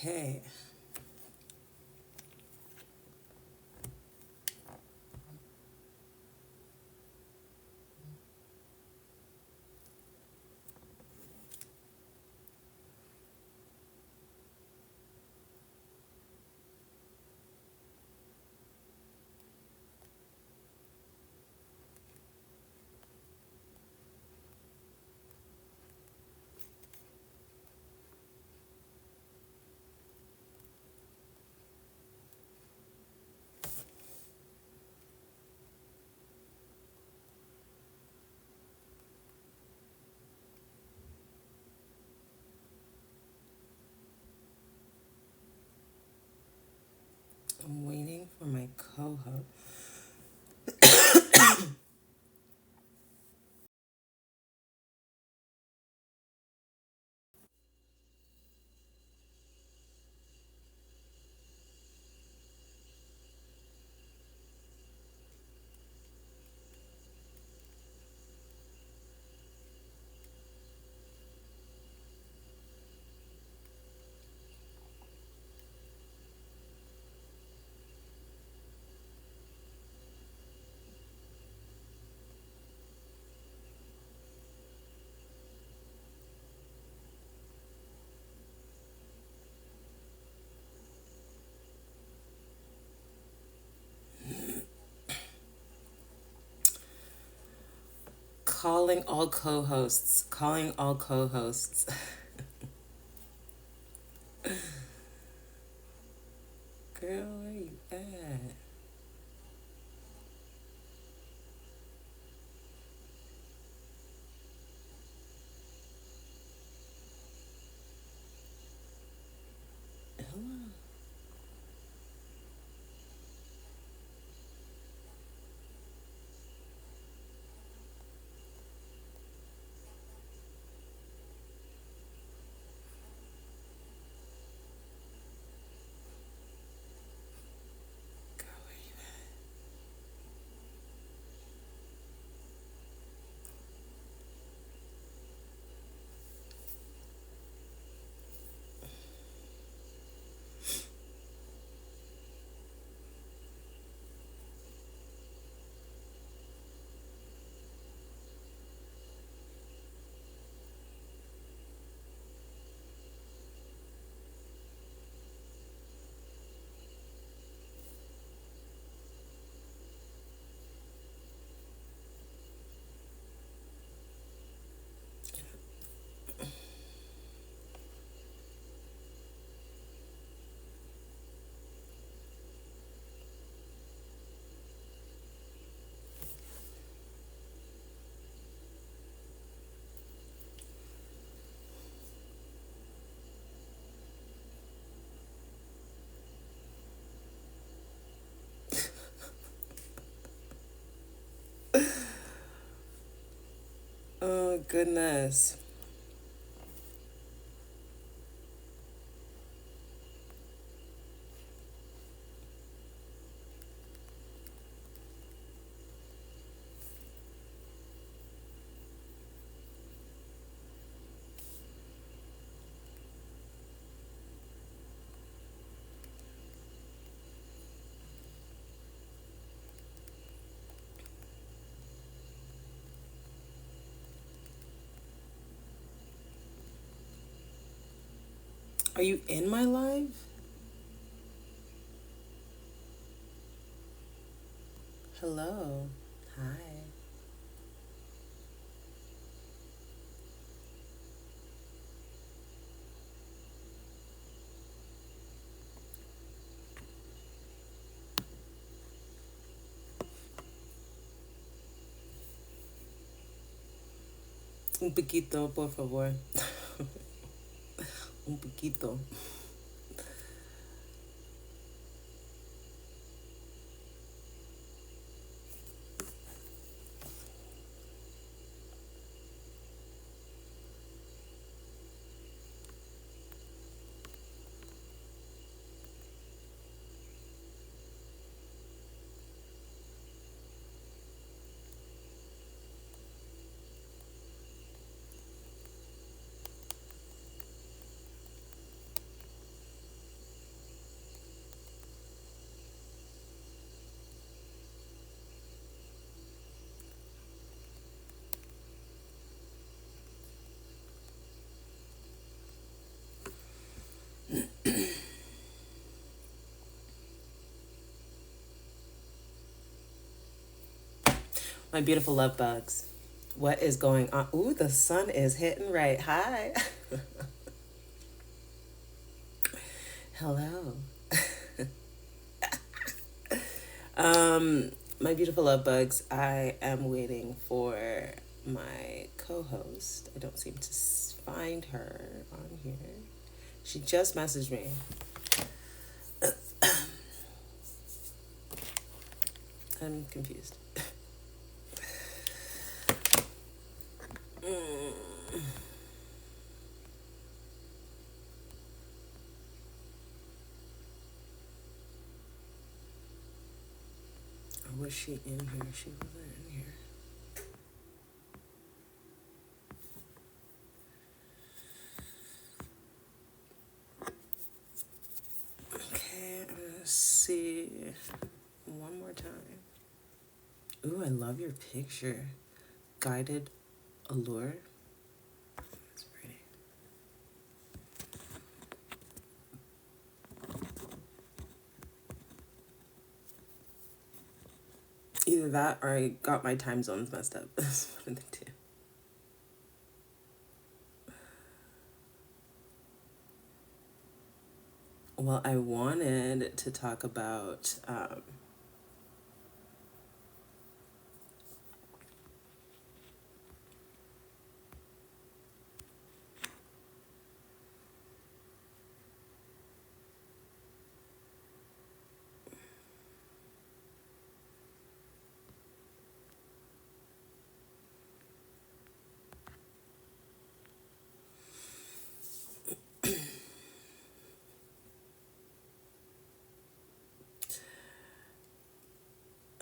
Okay. I'm waiting for my co-host. Calling all co-hosts. Calling all co-hosts. Girl, where you at? Hello. Girl, where you Oh, goodness. Are you in my live? Hello. Hi. Un poquito, por favor. Un poquito. My beautiful love bugs. What is going on? Ooh, the sun is hitting right. Hi. Hello. My beautiful love bugs. I am waiting for my co-host. I don't seem to find her on here. She just messaged me. I'm confused. Or was she in here? She wasn't in here. Okay, I'm gonna see one more time. Ooh, I love your picture. Guided allure. That's pretty. Either that or I got my time zones messed up. That's one of the two. Well, I wanted to talk about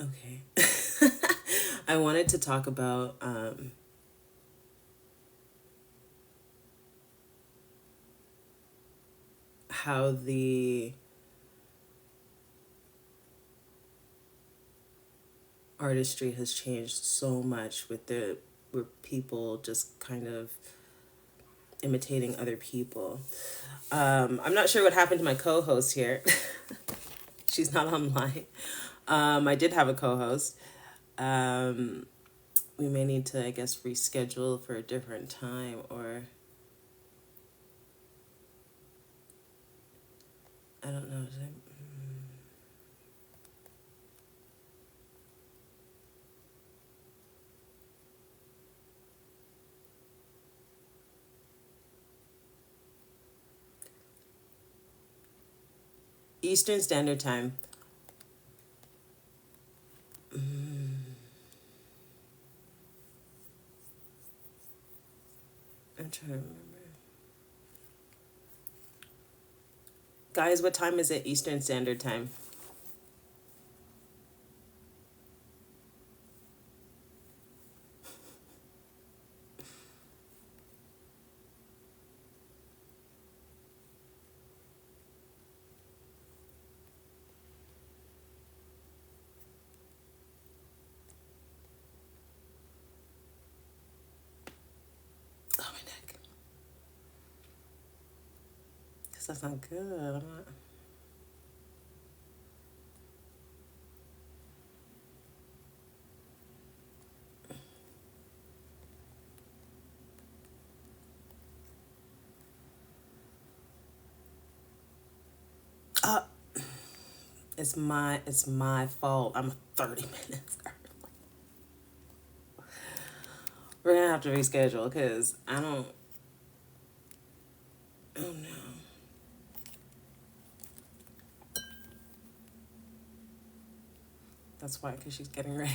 okay. I wanted to talk about how the artistry has changed so much where people just kind of imitating other people. I'm not sure what happened to my co-host here. She's not online. I did have a co-host. We may need to, I guess, reschedule for a different time, or I don't know. Eastern Standard Time. I'm trying to remember. Guys, what time is it Eastern Standard Time? Oh, my neck. Because that's not good. I'm not... Uh, it's my fault. I'm 30 minutes early. We're gonna have to reschedule because I don't. Oh no. That's why, because she's getting ready.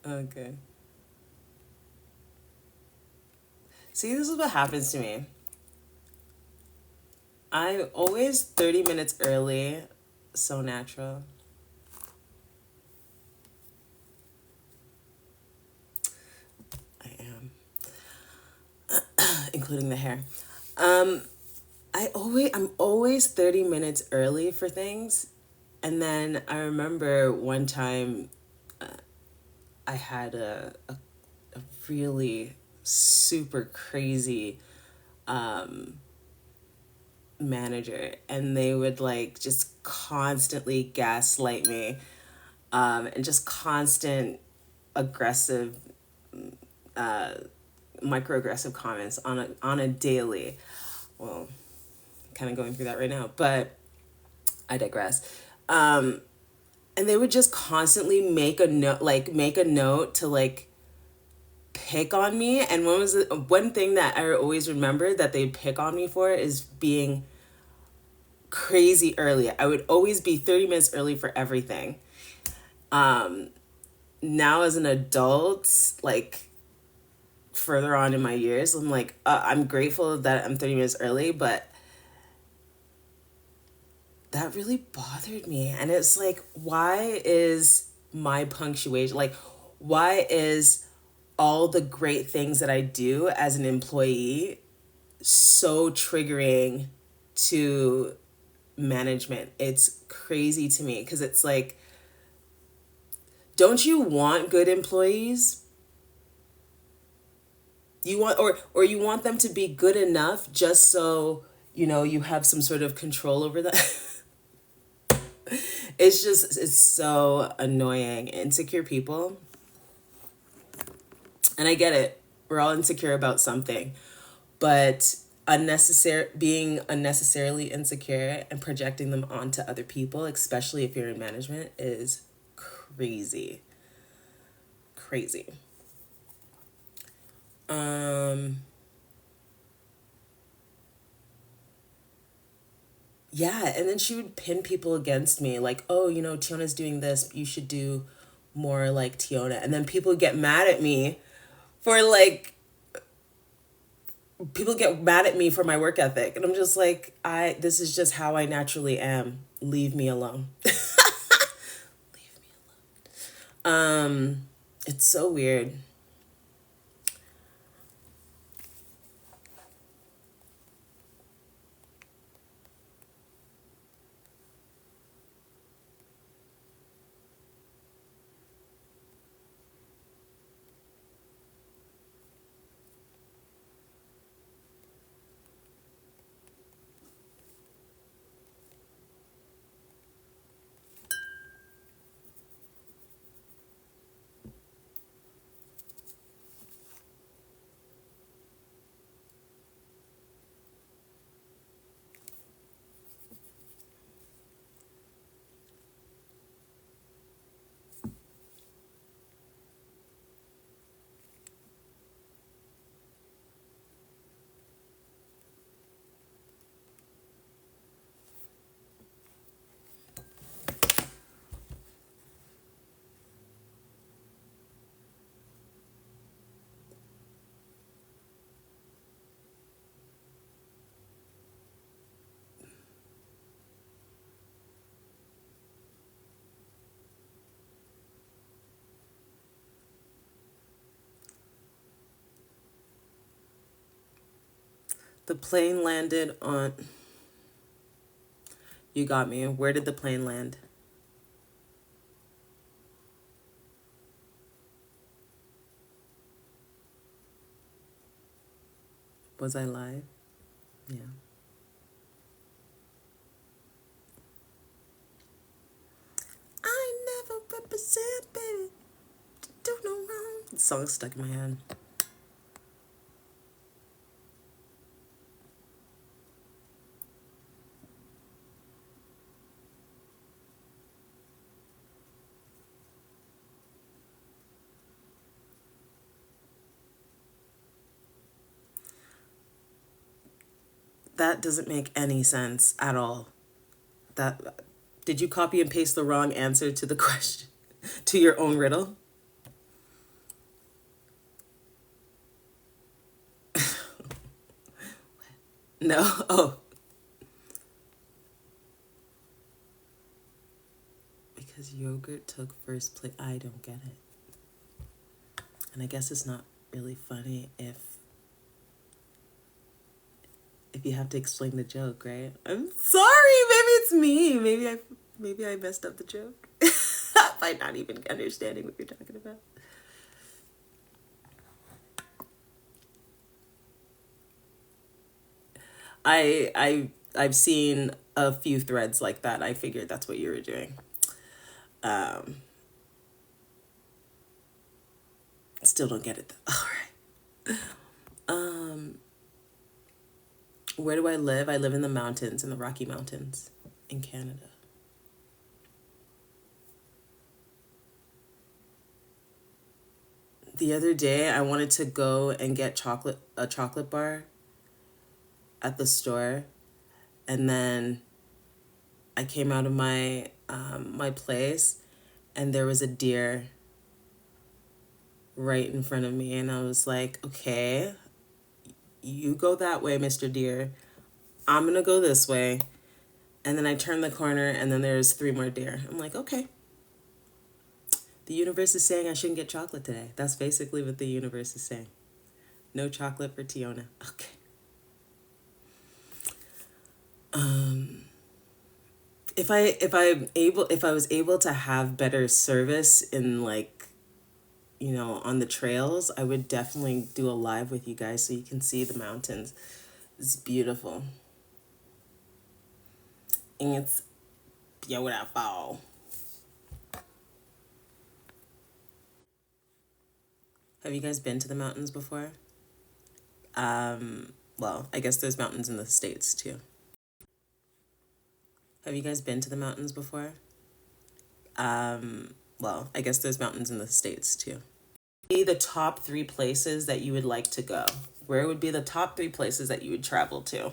Okay. See, this is what happens to me. I'm always 30 minutes early. So natural. I am. Including the hair. Um, I'm always 30 minutes early for things. And then I remember one time I had a really super crazy manager, and they would like just constantly gaslight me and just constant aggressive, microaggressive comments on a daily. Well, kind of going through that right now, but I digress. And they would just constantly make a note to like pick on me. And one thing that I always remember that they'd pick on me for is being crazy early. I would always be 30 minutes early for everything. Now as an adult, like further on in my years, I'm like, I'm grateful that I'm 30 minutes early, but that really bothered me. And it's like, why is my punctuation, like, why is all the great things that I do as an employee so triggering to management? It's crazy to me because it's like, don't you want good employees? You want, or you want them to be good enough just so, you have some sort of control over that. It's so annoying. Insecure people, and I get it, we're all insecure about something, but being unnecessarily insecure and projecting them onto other people, especially if you're in management, is crazy. Crazy. Yeah, and then she would pin people against me, like, oh, Tiona's doing this, you should do more like Tiona. And then people get mad at me for my work ethic. And I'm just like, this is just how I naturally am. Leave me alone. Leave me alone. It's so weird. The plane landed on. You got me. Where did the plane land? Was I live? Yeah. I never represent, baby. Do no wrong. The song's stuck in my head. That doesn't make any sense at all. That Did you copy and paste the wrong answer to the question, to your own riddle? No. Oh, because yogurt took first place. I don't get it. And I guess it's not really funny if you have to explain the joke, right? I'm sorry. Maybe it's me. Maybe I messed up the joke by not even understanding what you're talking about. I've seen a few threads like that. I figured that's what you were doing. Still don't get it though. All right. Where do I live? I live in the mountains, in the Rocky Mountains in Canada. The other day, I wanted to go and get a chocolate bar at the store, and then I came out of my place, and there was a deer right in front of me, and I was like, okay, you go that way, Mr. Deer. I'm gonna go this way. And then I turned the corner, and then there's 3 more deer. I'm like, okay. The universe is saying I shouldn't get chocolate today. That's basically what the universe is saying. No chocolate for Tiona. Okay. If I was able to have better service in, like, you know, on the trails, I would definitely do a live with you guys so you can see the mountains. It's beautiful. And it's beautiful. Have you guys been to the mountains before? Well, I guess there's mountains in the States too. Have you guys been to the mountains before? Well, I guess there's mountains in the States too. Be the top 3 places that you would like to go. Where would be the top 3 places that you would travel to?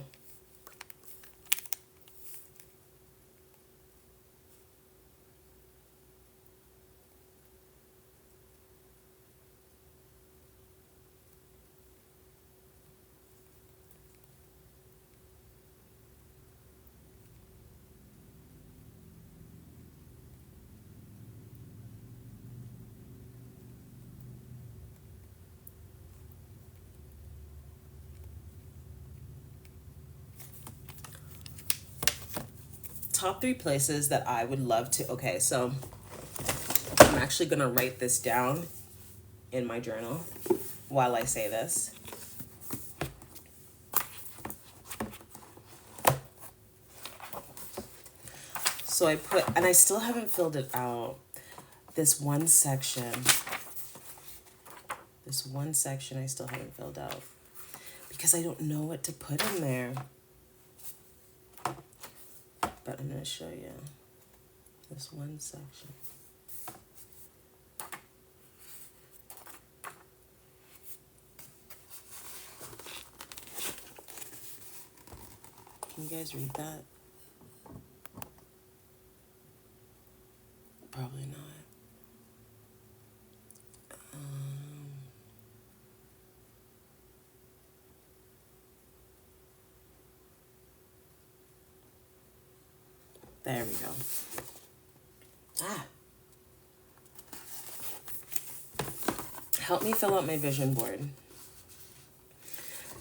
Top 3 places that I would love to. Okay, so I'm actually gonna write this down in my journal while I say this. So I put, and I still haven't filled it out, this one section I still haven't filled out because I don't know what to put in there. But I'm going to show you this one section. Can you guys read that? Probably not. There we go. Help me fill out my vision board.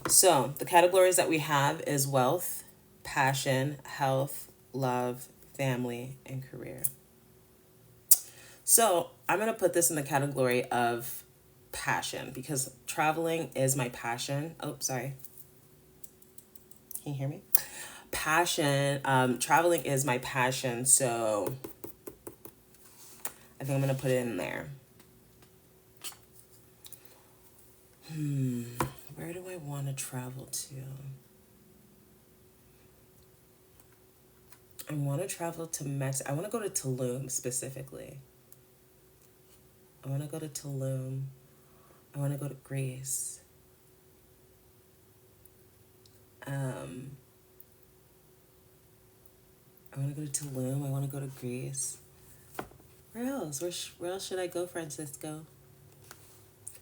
So the categories that we have is wealth, passion, health, love, family, and career. So I'm going to put this in the category of passion because traveling is my passion. Oh, sorry. Can you hear me? Passion. Traveling is my passion. So I think I'm going to put it in there. Where do I want to travel to? I want to travel to Mexico. I want to go to Tulum specifically. I want to go to Tulum. I want to go to Greece. I want to go to Tulum. I want to go to Greece. Where else? Where else should I go, Francisco?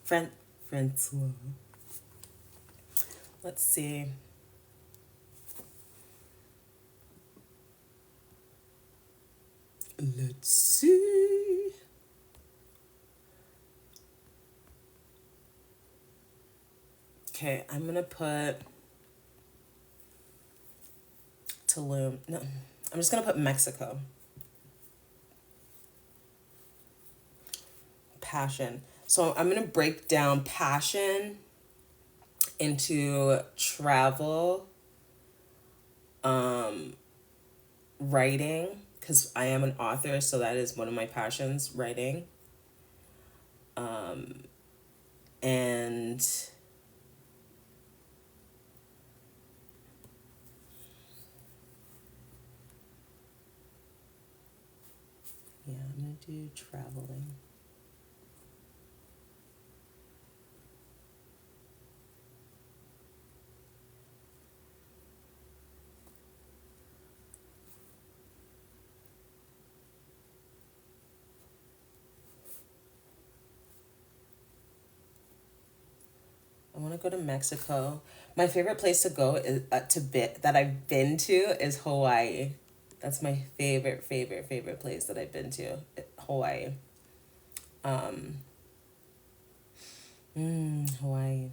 Francois. Let's see. Let's see. Okay, I'm going to put Tulum. No, I'm just going to put Mexico. Passion. So I'm going to break down passion into travel, writing, because I am an author, so that is one of my passions, writing, And yeah, I'm going to do traveling. I want to go to Mexico. My favorite place to go is that I've been to is Hawaii. That's my favorite place that I've been to. Hawaii. Um, Hawaii.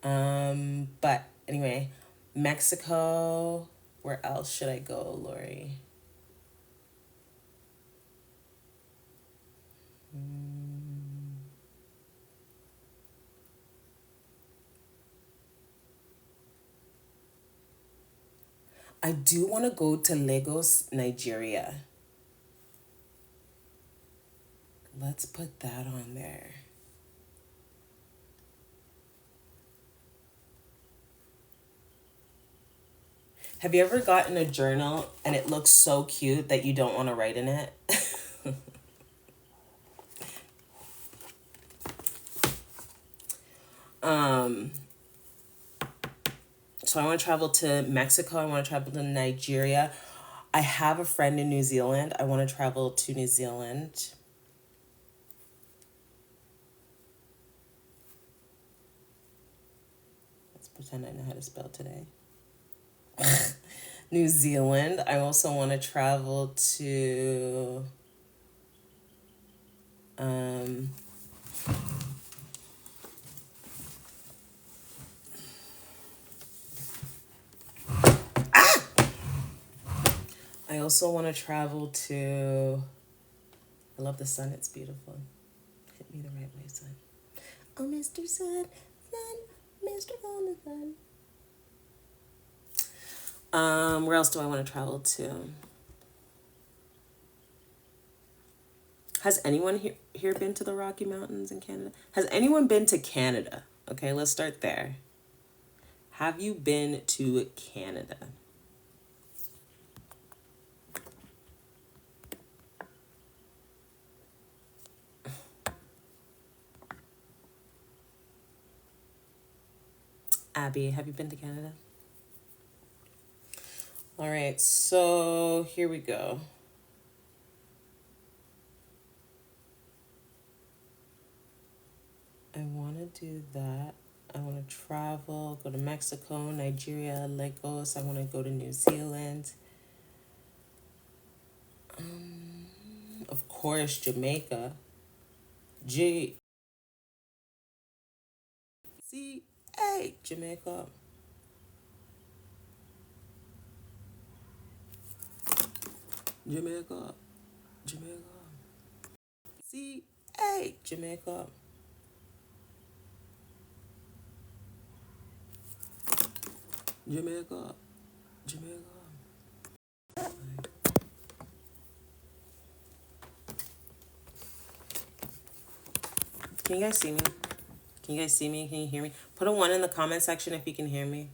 But anyway, Mexico. Where else should I go, Lori? I do want to go to Lagos, Nigeria. Let's put that on there. Have you ever gotten a journal and it looks so cute that you don't want to write in it? um, so I want to travel to Mexico. I want to travel to Nigeria. I have a friend in New Zealand. I want to travel to New Zealand. Let's pretend I know how to spell today. New Zealand. I also want to travel to um I also want to travel to I love the sun, it's beautiful. Hit me the right way, sun. Oh, Mr. Sun, sun, Mr. Golden Sun. Where else do I want to travel to? Has anyone here been to the Rocky Mountains in Canada? Has anyone been to Canada? Okay, let's start there. Have you been to Canada? Abby, have you been to Canada? All right, so here we go. I want to do that. I want to travel, go to Mexico, Nigeria, Lagos. I want to go to New Zealand. Of course, Jamaica. G C A Jamaica. Jamaica. Jamaica. C A Jamaica. Jamaica. Jamaica. Can you guys see me? Can you guys see me? Can you hear me? Put a 1 in the comment section if you can hear me.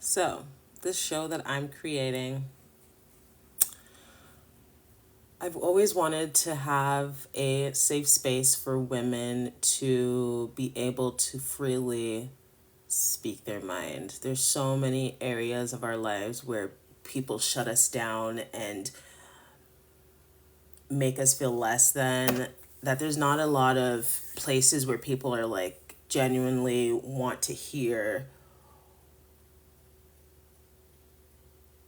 So, this show that I'm creating, I've always wanted to have a safe space for women to be able to freely speak their mind. There's so many areas of our lives where people shut us down and make us feel less than, that there's not a lot of places where people are like genuinely want to hear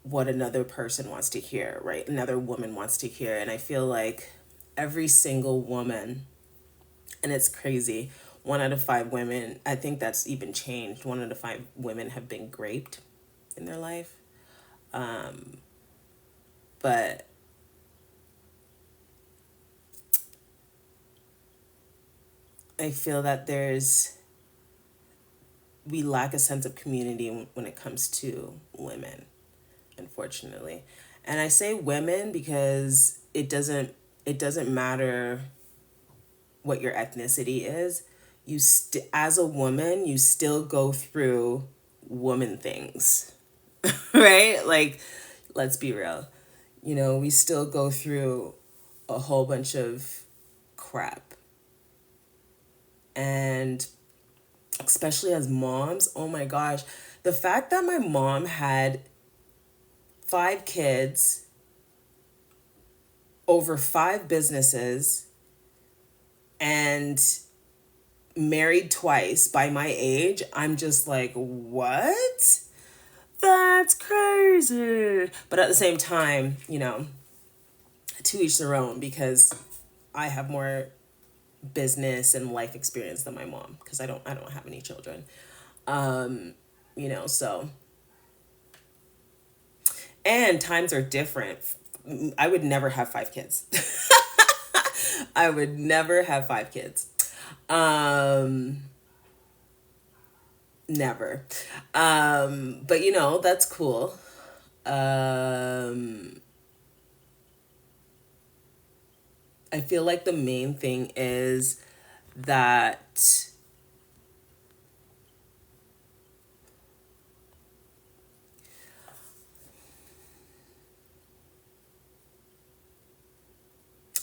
what another person wants to hear, right? Another woman wants to hear. And I feel like every single woman, and it's crazy, 1 out of 5 women, I think that's even changed. 1 out of 5 women have been raped in their life. But I feel that we lack a sense of community when it comes to women, unfortunately. And I say women because it doesn't matter what your ethnicity is. As a woman, you still go through woman things. Right? Like, let's be real. We still go through a whole bunch of crap. And especially as moms, oh my gosh, the fact that my mom had 5 kids, over 5 businesses, and married twice by my age, I'm just like, what? That's crazy. But at the same time, to each their own, because I have more business and life experience than my mom, because I don't have any children. So, and times are different. I would never have 5 kids. I would never have 5 kids. Never. But that's cool. I feel like the main thing is that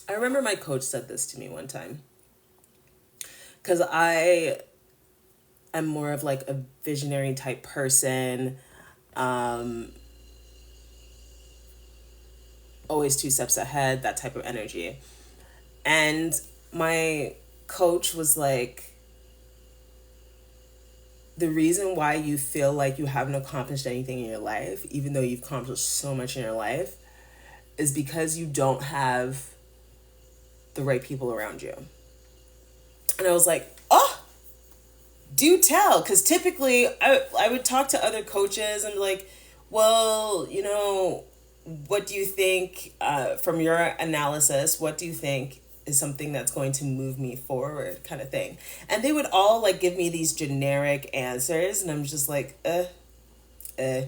I remember my coach said this to me one time, because I am more of like a visionary type person, always 2 steps ahead, that type of energy. And my coach was like, the reason why you feel like you haven't accomplished anything in your life, even though you've accomplished so much in your life, is because you don't have the right people around you. And I was like, oh, do tell. Because typically I would talk to other coaches and be like, well, what do you think, from your analysis, what do you think is something that's going to move me forward, kind of thing? And they would all like give me these generic answers, and I'm just like, And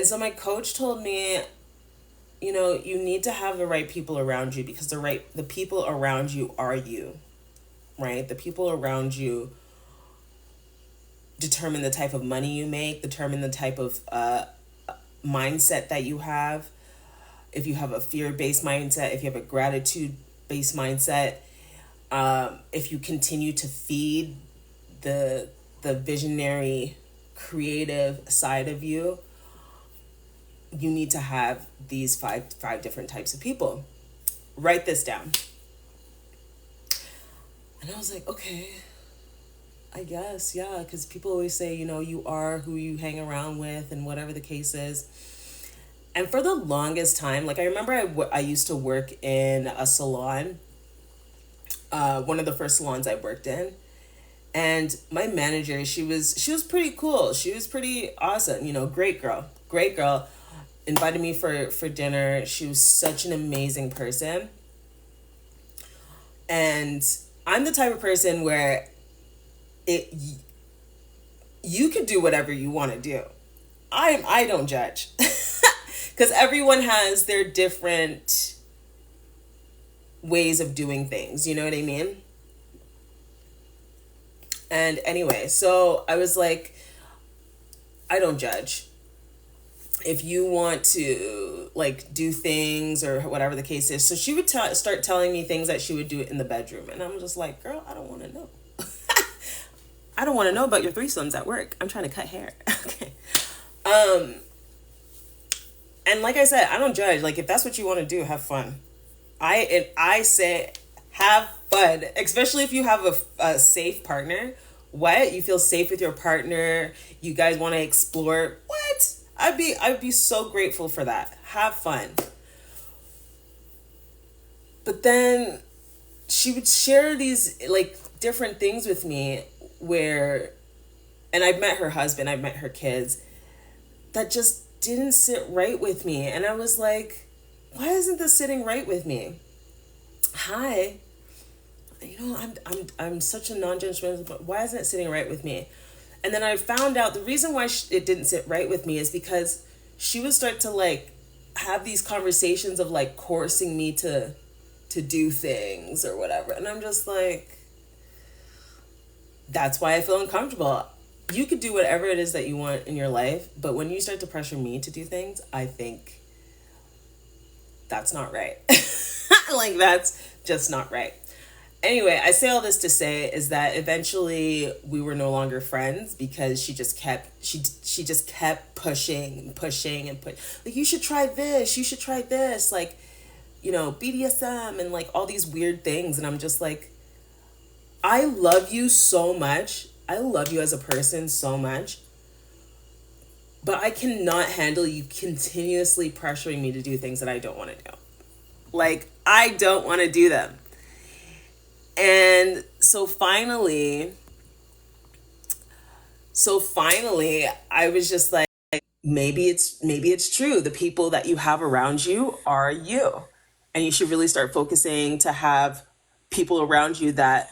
so my coach told me, you need to have the right people around you, because the people around you are you, right? The people around you determine the type of money you make, determine the type of mindset that you have. If you have a fear-based mindset, if you have a gratitude-based mindset, if you continue to feed the visionary, creative side of you, you need to have these five different types of people. Write this down. And I was like, okay, I guess, yeah, because people always say, you are who you hang around with, and whatever the case is. And for the longest time, like I remember I used to work in a salon, one of the first salons I worked in. And my manager, she was pretty cool. She was pretty awesome, great girl. Invited me for dinner. She was such an amazing person. And I'm the type of person where you could do whatever you want to do. I don't judge. Because everyone has their different ways of doing things, you know what I mean? And anyway, so I was like, I don't judge. If you want to like do things or whatever the case is. So she would start telling me things that she would do in the bedroom. And I'm just like, girl, I don't want to know. I don't want to know about your threesomes at work. I'm trying to cut hair. Okay. And like I said, I don't judge. Like if that's what you want to do, have fun. I say have fun, especially if you have a safe partner. What, you feel safe with your partner? You guys want to explore? What? I'd be so grateful for that. Have fun. But then she would share these like different things with me where, and I've met her husband, I've met her kids, that just didn't sit right with me. And I was like, why isn't this sitting right with me? Hi, I'm such a non-judgmental, but why isn't it sitting right with me? And then I found out the reason why it didn't sit right with me is because she would start to like have these conversations of like coercing me to do things or whatever. And I'm just like, that's why I feel uncomfortable. You could do whatever it is that you want in your life, but when you start to pressure me to do things, I think that's not right. Like, that's just not right. Anyway, I say all this to say is that eventually we were no longer friends because she just kept pushing and pushing and like, you should try this, you should try this, like, BDSM and like all these weird things. And I'm just like, I love you so much. I love you as a person so much. But I cannot handle you continuously pressuring me to do things that I don't want to do. Like, I don't want to do them. And so finally, I was just like, maybe it's true. The people that you have around you are you. And you should really start focusing to have people around you that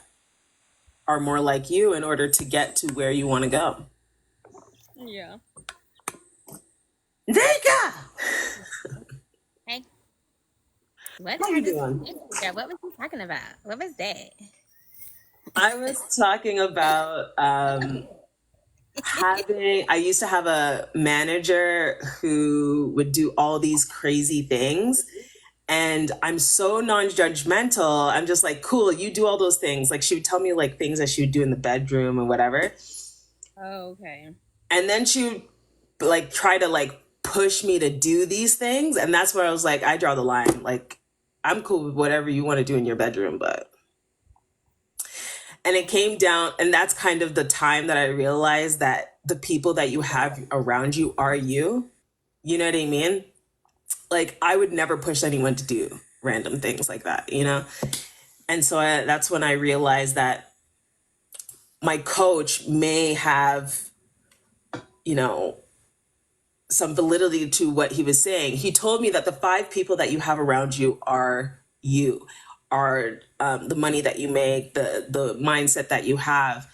are more like you in order to get to where you want to go. Yeah. Nika! Hey, what How you had this doing? girl? What was you talking about? What was that? I was talking about I used to have a manager who would do all these crazy things. And I'm so non-judgmental. I'm just like, cool, you do all those things. Like, she would tell me like things that she would do in the bedroom and whatever. Oh, okay. And then she would like try to like push me to do these things. And that's where I was like, I draw the line. Like, I'm cool with whatever you want to do in your bedroom, but and it came down, and that's kind of the time that I realized that the people that you have around you are you. You know what I mean? Like, I would never push anyone to do random things like that. And so that's when I realized that my coach may have, you know, some validity to what he was saying. He told me that the five people that you have around you are you, are the money that you make, the mindset that you have.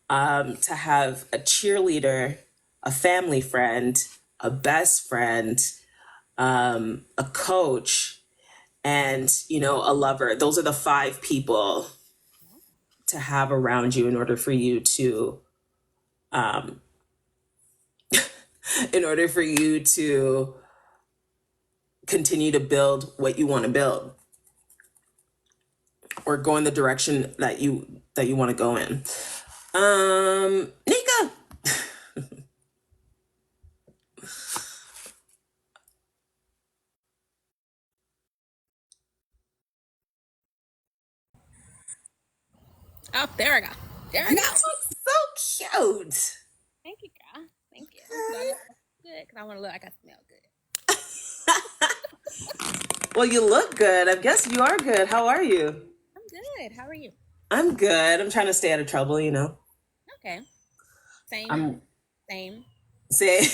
To have a cheerleader, a family friend, a best friend, a coach, and a lover. Those are the five people to have around you in order for you to um, in order for you to continue to build what you want to build or go in the direction that you want to go in. Nika. Oh, there we go. There we You go. look so cute. Thank you, girl. Thank you. Do I look good? Because I want to look like I smell good. Well, you look good. I guess you are good. How are you? I'm good. How are you? I'm good. I'm trying to stay out of trouble. Okay. Same. I'm Same. say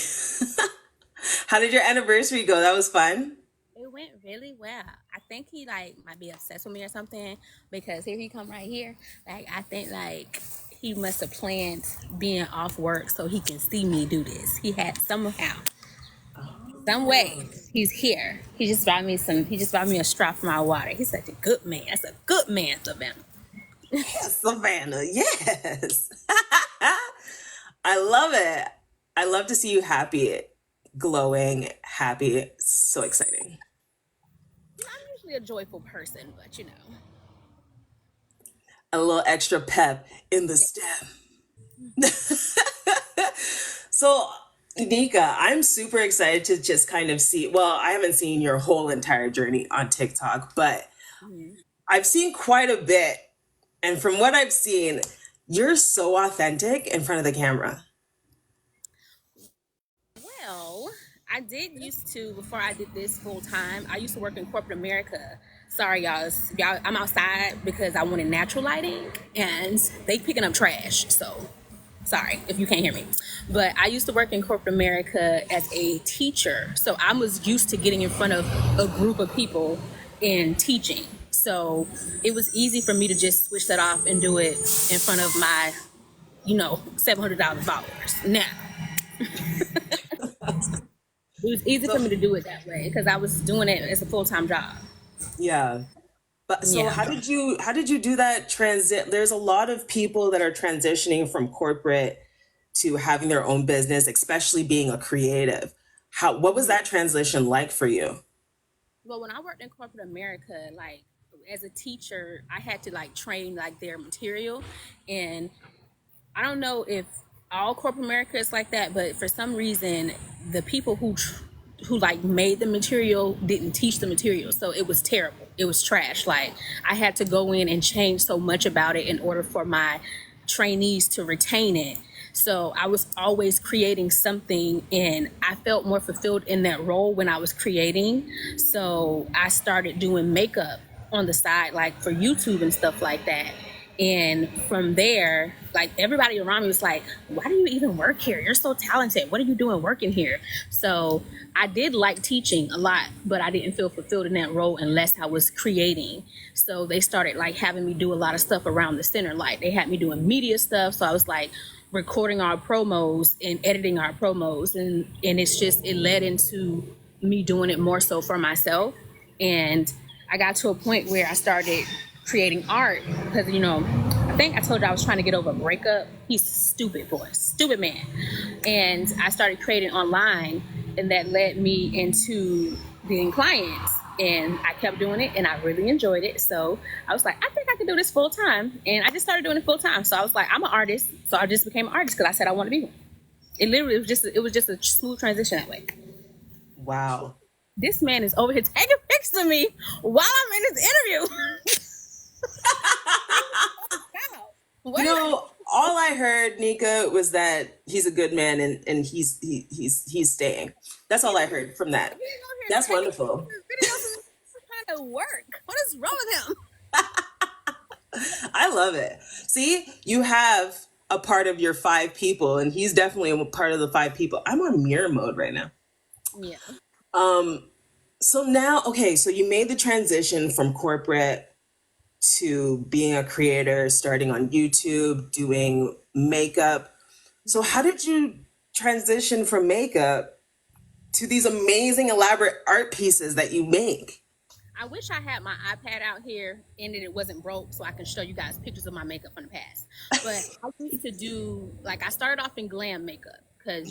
How did your anniversary go? That was fun. It went really well. I think he like might be obsessed with me or something because here he come right here. Like I think like he must have planned being off work so he can see me do this. He had somehow, some way, he's here. He just brought me a straw for my water. He's such a good man. That's a good man, Savannah. Yes, Savannah. Yes. I love it. I love to see you happy, glowing, happy. So exciting. I'm usually a joyful person, but A little extra pep in the yeah. step. So Nika, I'm super excited to just kind of see. Well, I haven't seen your whole entire journey on TikTok, but Mhm. I've seen quite a bit. And from what I've seen, you're so authentic in front of the camera. Well, I did used to before I did this full time. I used to work in corporate America. Sorry, y'all. I'm outside because I wanted natural lighting, and they picking up trash. So, sorry if you can't hear me. But I used to work in corporate America as a teacher, so I was used to getting in front of a group of people and teaching. So it was easy for me to just switch that off and do it in front of my, 700,000 followers. Now it was easy for So, me to do it that way because I was doing it as a full time job. yeah. But so Yeah. how did you do that transit? There's a lot of people that are transitioning from corporate to having their own business, especially being a creative. What was Mhm. that transition like for you? Well, when I worked in corporate America, like as a teacher, I had to like train like their material, and I don't know if all corporate America is like that, but for some reason, the people who like made the material didn't teach the material, so it was terrible. It was trash. Like I had to go in and change so much about it in order for my trainees to retain it. So I was always creating something, and I felt more fulfilled in that role when I was creating. So I started doing makeup on the side, like for YouTube and stuff like that. And from there, like everybody around me was like, why do you even work here? You're so talented. What are you doing working here? So I did like teaching a lot, but I didn't feel fulfilled in that role unless I was creating. So they started like having me do a lot of stuff around the center. Like they had me doing media stuff. So I was like recording our promos and editing our promos. And it's just, it led into me doing it more so for myself. And I got to a point where I started creating art because I think I told you I was trying to get over a breakup. He's stupid boy, stupid man, and I started creating online, and that led me into getting clients. And I kept doing it, and I really enjoyed it. So I was like, I think I can do this full time, and I just started doing it full time. So I was like, I'm an artist, so I just became an artist because I said I want to be one. It was just a smooth transition that way. Wow. This man is over here taking pictures of me while I'm in this interview. Wow. You What did I know, all I heard, Nika, was that he's a good man and he's staying. That's all I heard from that. He's over here That's taking wonderful. pictures, videos of me trying to work? What is wrong with him? I love it. See, you have a part of your five people, and he's definitely a part of the five people. I'm on mirror mode right now. Yeah. Um, so now, okay, so you made the transition from corporate to being a creator, starting on YouTube, doing makeup. So how did you transition from makeup to these amazing elaborate art pieces that you make? I wish I had my iPad out here and that it wasn't broke so I can show you guys pictures of my makeup from the past. But I used to do, like, I started off in glam makeup because,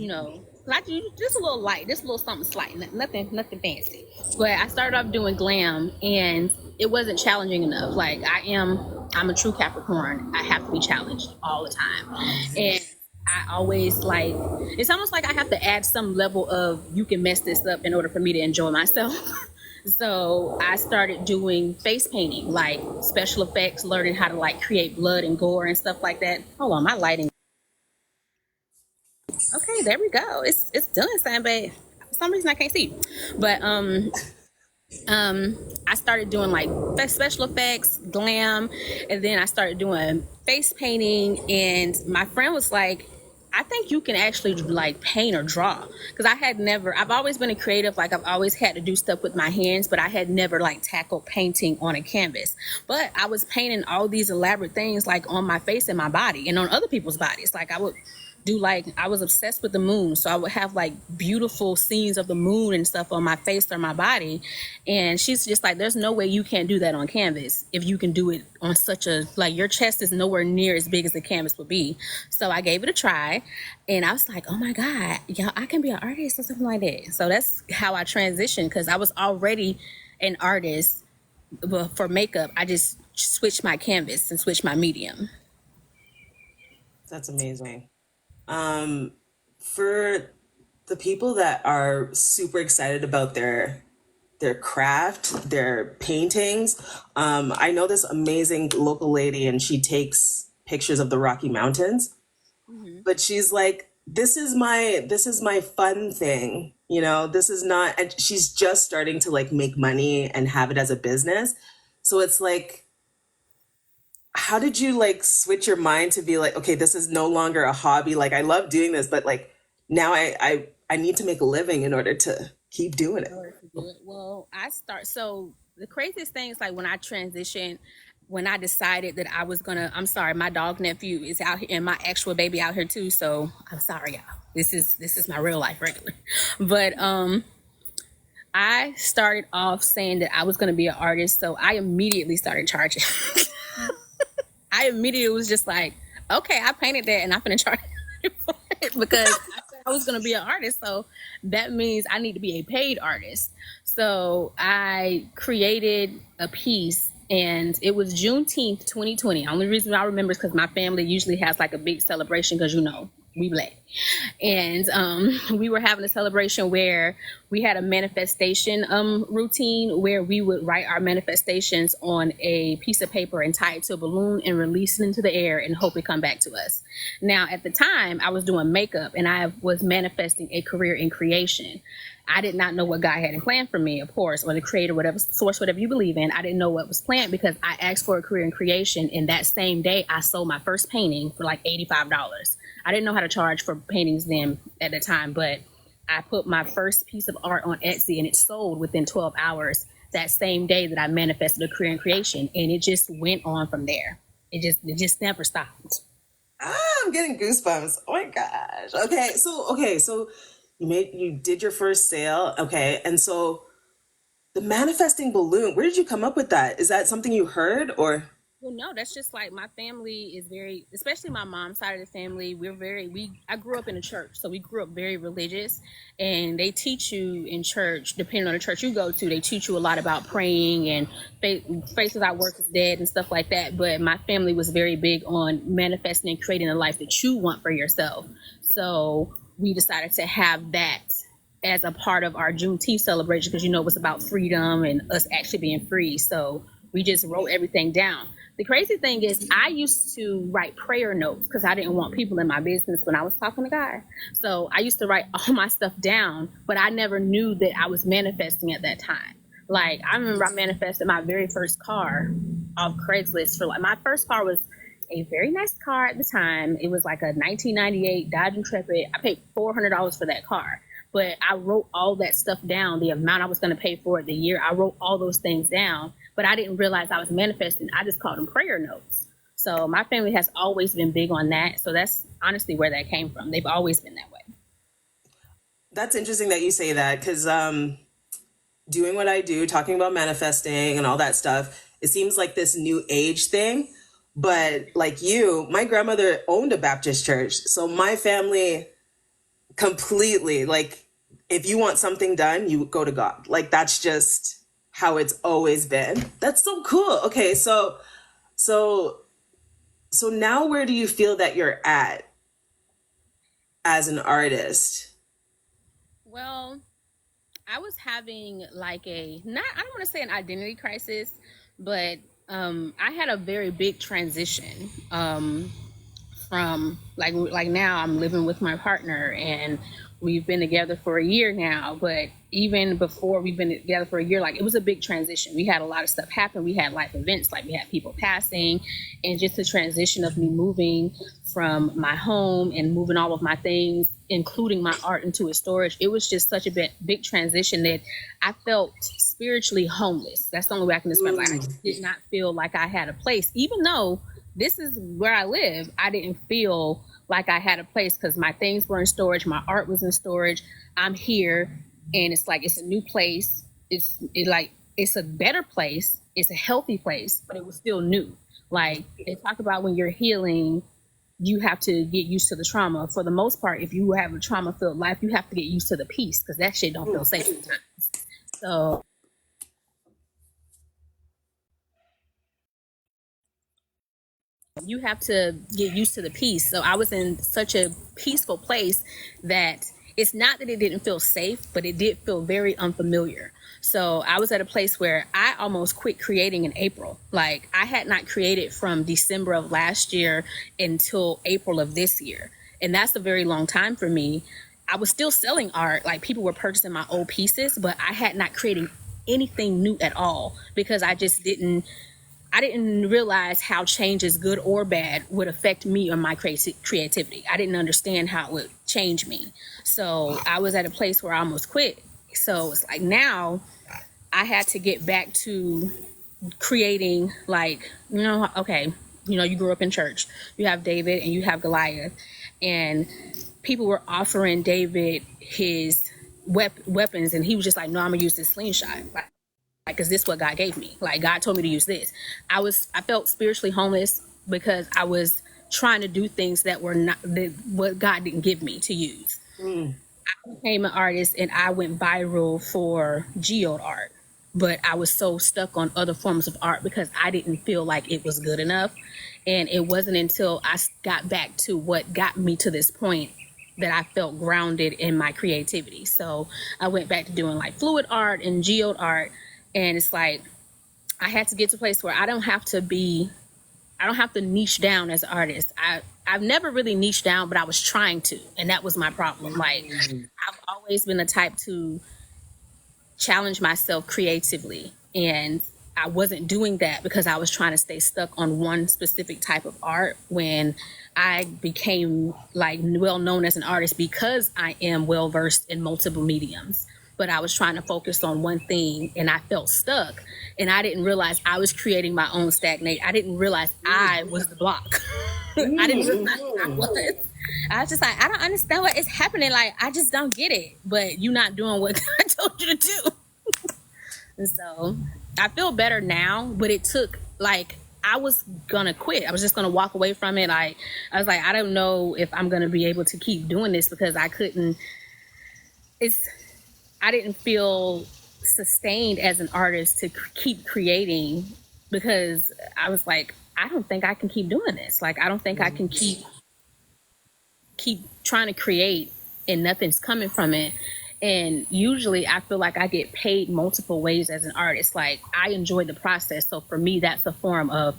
like just a little light, just a little something slight, nothing fancy. But I started off doing glam and it wasn't challenging enough. Like, I'm a true Capricorn. I have to be challenged all the time. And I always like, it's almost like I have to add some level of you can mess this up in order for me to enjoy myself. So I started doing face painting, like special effects, learning how to like create blood and gore and stuff like that. Hold on, my lighting. Okay, there we go. It's done, Sambe. For some reason I can't see. But I started doing like special effects, glam, and then I started doing face painting. And my friend was like, I think you can actually like paint or draw. Because I've always been a creative. Like I've always had to do stuff with my hands, but I had never like tackled painting on a canvas. But I was painting all these elaborate things like on my face and my body and on other people's bodies. Like I was obsessed with the moon. So I would have like beautiful scenes of the moon and stuff on my face or my body. And she's just like, there's no way you can't do that on canvas if you can do it on like your chest is nowhere near as big as the canvas would be. So I gave it a try and I was like, oh my God, y'all, I can be an artist or something like that. So that's how I transitioned because I was already an artist, but for makeup, I just switched my canvas and switched my medium. That's amazing. Um, for The people that are super excited about their craft, their paintings. I know this amazing local lady, and she takes pictures of the Rocky Mountains. Hmm. But she's like, this is my fun thing. This is not. And she's just starting to like make money and have it as a business. So it's like, how did you like switch your mind to be like, okay, this is no longer a hobby. Like I love doing this, but like now I need to make a living in order to keep doing In it. order to do it. Well, so the craziest thing is like when I transitioned, when I decided that I was gonna, I'm sorry, my dog nephew is out here and my actual baby out here too. So I'm sorry, y'all. This is my real life regular. But I started off saying that I was gonna be an artist, so I immediately started charging. I immediately was just like, okay, I painted that and I'm gonna charge for it because I said I was gonna be an artist. So that means I need to be a paid artist. So I created a piece and it was Juneteenth 2020. Only reason I remember is because my family usually has like a big celebration because we black. And we were having a celebration where we had a manifestation routine where we would write our manifestations on a piece of paper and tie it to a balloon and release it into the air and hope it come back to us. Now, at the time, I was doing makeup and I was manifesting a career in creation. I did not know what God had in plan for me, of course, or the creator, whatever source, whatever you believe in. I didn't know what was planned because I asked for a career in creation. And that same day, I sold my first painting for like $85. I didn't know how to charge for paintings then at the time, but I put my first piece of art on Etsy and it sold within 12 hours that same day that I manifested a career in creation. And it just went on from there. It just never stopped. Ah, I'm getting goosebumps. Oh my gosh. Okay, so you did your first sale. Okay. And so the manifesting balloon, where did you come up with that? Is that something you heard or Well, no, that's just like my family is very, especially my mom's side of the family. I grew up in a church, so we grew up very religious, and they teach you in church, depending on the church you go to, they teach you a lot about praying and faith without work is dead and stuff like that. But my family was very big on manifesting and creating a life that you want for yourself. So we decided to have that as a part of our Juneteenth celebration because it was about freedom and us actually being free. So we just wrote everything down. The crazy thing is, I used to write prayer notes because I didn't want people in my business when I was talking to God. So I used to write all my stuff down, but I never knew that I was manifesting at that time. Like, I remember I manifested my very first car off Craigslist for like, my first car was a very nice car at the time. It was like a 1998 Dodge Intrepid. I paid $400 for that car. But I wrote all that stuff down, the amount I was going to pay for it, the year. I wrote all those things down, but I didn't realize I was manifesting. I just called them prayer notes. So my family has always been big on that. So that's honestly where that came from. They've always been that way. that's interesting that you say that because doing what I do, talking about manifesting and all that stuff, it seems like this new age thing. But like you, my grandmother owned a Baptist church. So my family completely, like, if you want something done, you go to God. Like, that's just how it's always been. That's so cool. Okay, so so now where do you feel that you're at as an artist? Well, I was having like I don't want to say an identity crisis, but I had a very big transition. From like now I'm living with my partner and we've been together for a year now, but even before we've been together for a year, like it was a big transition. We had a lot of stuff happen. We had life events, like we had people passing, and just the transition of me moving from my home and moving all of my things, including my art, into a storage. It was just such a big transition that I felt spiritually homeless. That's the only way I can describe it. Like, I just did not feel like I had a place, even though this is where I live. I didn't feel like I had a place because my things were in storage, my art was in storage. I'm here, and it's like it's a new place. It's a better place. It's a healthy place, but it was still new. Like they talk about when you're healing, you have to get used to the trauma. For the most part, if you have a trauma-filled life, you have to get used to the peace because that shit don't feel safe sometimes. So you have to get used to the peace. So I was in such a peaceful place that it's not that it didn't feel safe, but it did feel very unfamiliar. So I was at a place where I almost quit creating in April. Like, I had not created from December of last year until April of this year. And that's a very long time for me. I was still selling art. Like, people were purchasing my old pieces, but I had not created anything new at all because I didn't realize how changes, good or bad, would affect me or my creativity. I didn't understand how it would change me. So I was at a place where I almost quit. So it's like now I had to get back to creating, like, okay, you grew up in church. You have David and you have Goliath. And people were offering David his weapons, and he was just like, no, I'm going to use this slingshot. Like, is this what God gave me? Like, God told me to use this. I felt spiritually homeless because I was trying to do things that were not what God didn't give me to use. I became an artist and I went viral for geode art, but I was so stuck on other forms of art because I didn't feel like it was good enough. And it wasn't until I got back to what got me to this point that I felt grounded in my creativity. So I went back to doing like fluid art and geode art. And it's like, I had to get to a place where I don't have to niche down as an artist. I've never really niched down, but I was trying to, and that was my problem. Like, I've always been the type to challenge myself creatively, and I wasn't doing that because I was trying to stay stuck on one specific type of art when I became like well known as an artist because I am well versed in multiple mediums. But I was trying to focus on one thing and I felt stuck, and I didn't realize I was creating my own stagnate. I didn't realize I was the block. I didn't realize I was. I was just like, I don't understand what is happening. Like, I just don't get it. But you're not doing what God told you to do. And so I feel better now, but it took, like, I was gonna quit. I was just gonna walk away from it. I was like, I don't know if I'm gonna be able to keep doing this because I didn't feel sustained as an artist to keep creating because I was like, I don't think I can keep doing this. Like, I don't think I can keep trying to create and nothing's coming from it. And usually I feel like I get paid multiple ways as an artist. Like, I enjoy the process. So for me, that's a form of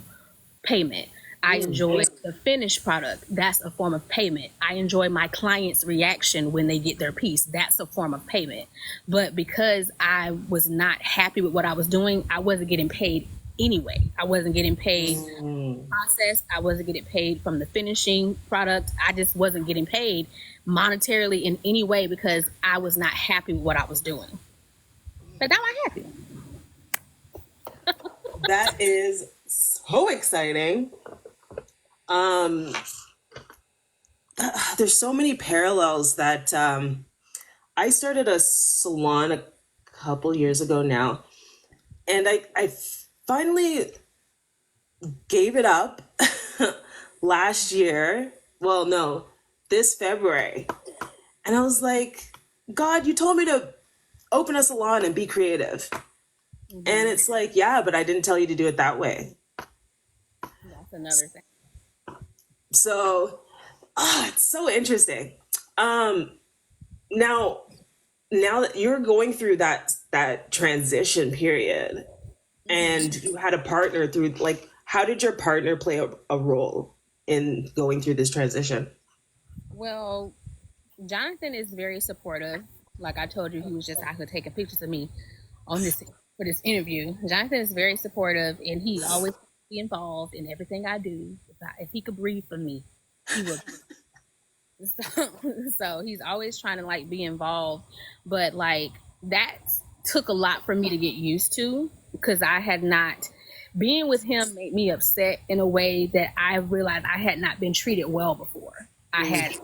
payment. I enjoy the finished product. That's a form of payment. I enjoy my client's reaction when they get their piece. That's a form of payment. But because I was not happy with what I was doing, I wasn't getting paid anyway. I wasn't getting paid process. I wasn't getting paid from the finishing product. I just wasn't getting paid monetarily in any way because I was not happy with what I was doing. But now I'm happy. That is so exciting. There's so many parallels that I started a salon a couple years ago now, and I finally gave it up last year. Well, no, this February. And I was like, God, you told me to open a salon and be creative. And it's like, yeah, but I didn't tell you to do it that way. That's another thing. So, it's so interesting. Now that you're going through that transition period, and you had a partner through, like, how did your partner play a role in going through this transition? Well, Jonathan is very supportive. Like I told you, he was just out here taking pictures of me for this interview. Jonathan is very supportive, and he always be involved in everything I do. If he could breathe for me, he would. So he's always trying to like be involved, but like that took a lot for me to get used to because I had not. Being with him made me upset in a way that I realized I had not been treated well before. I had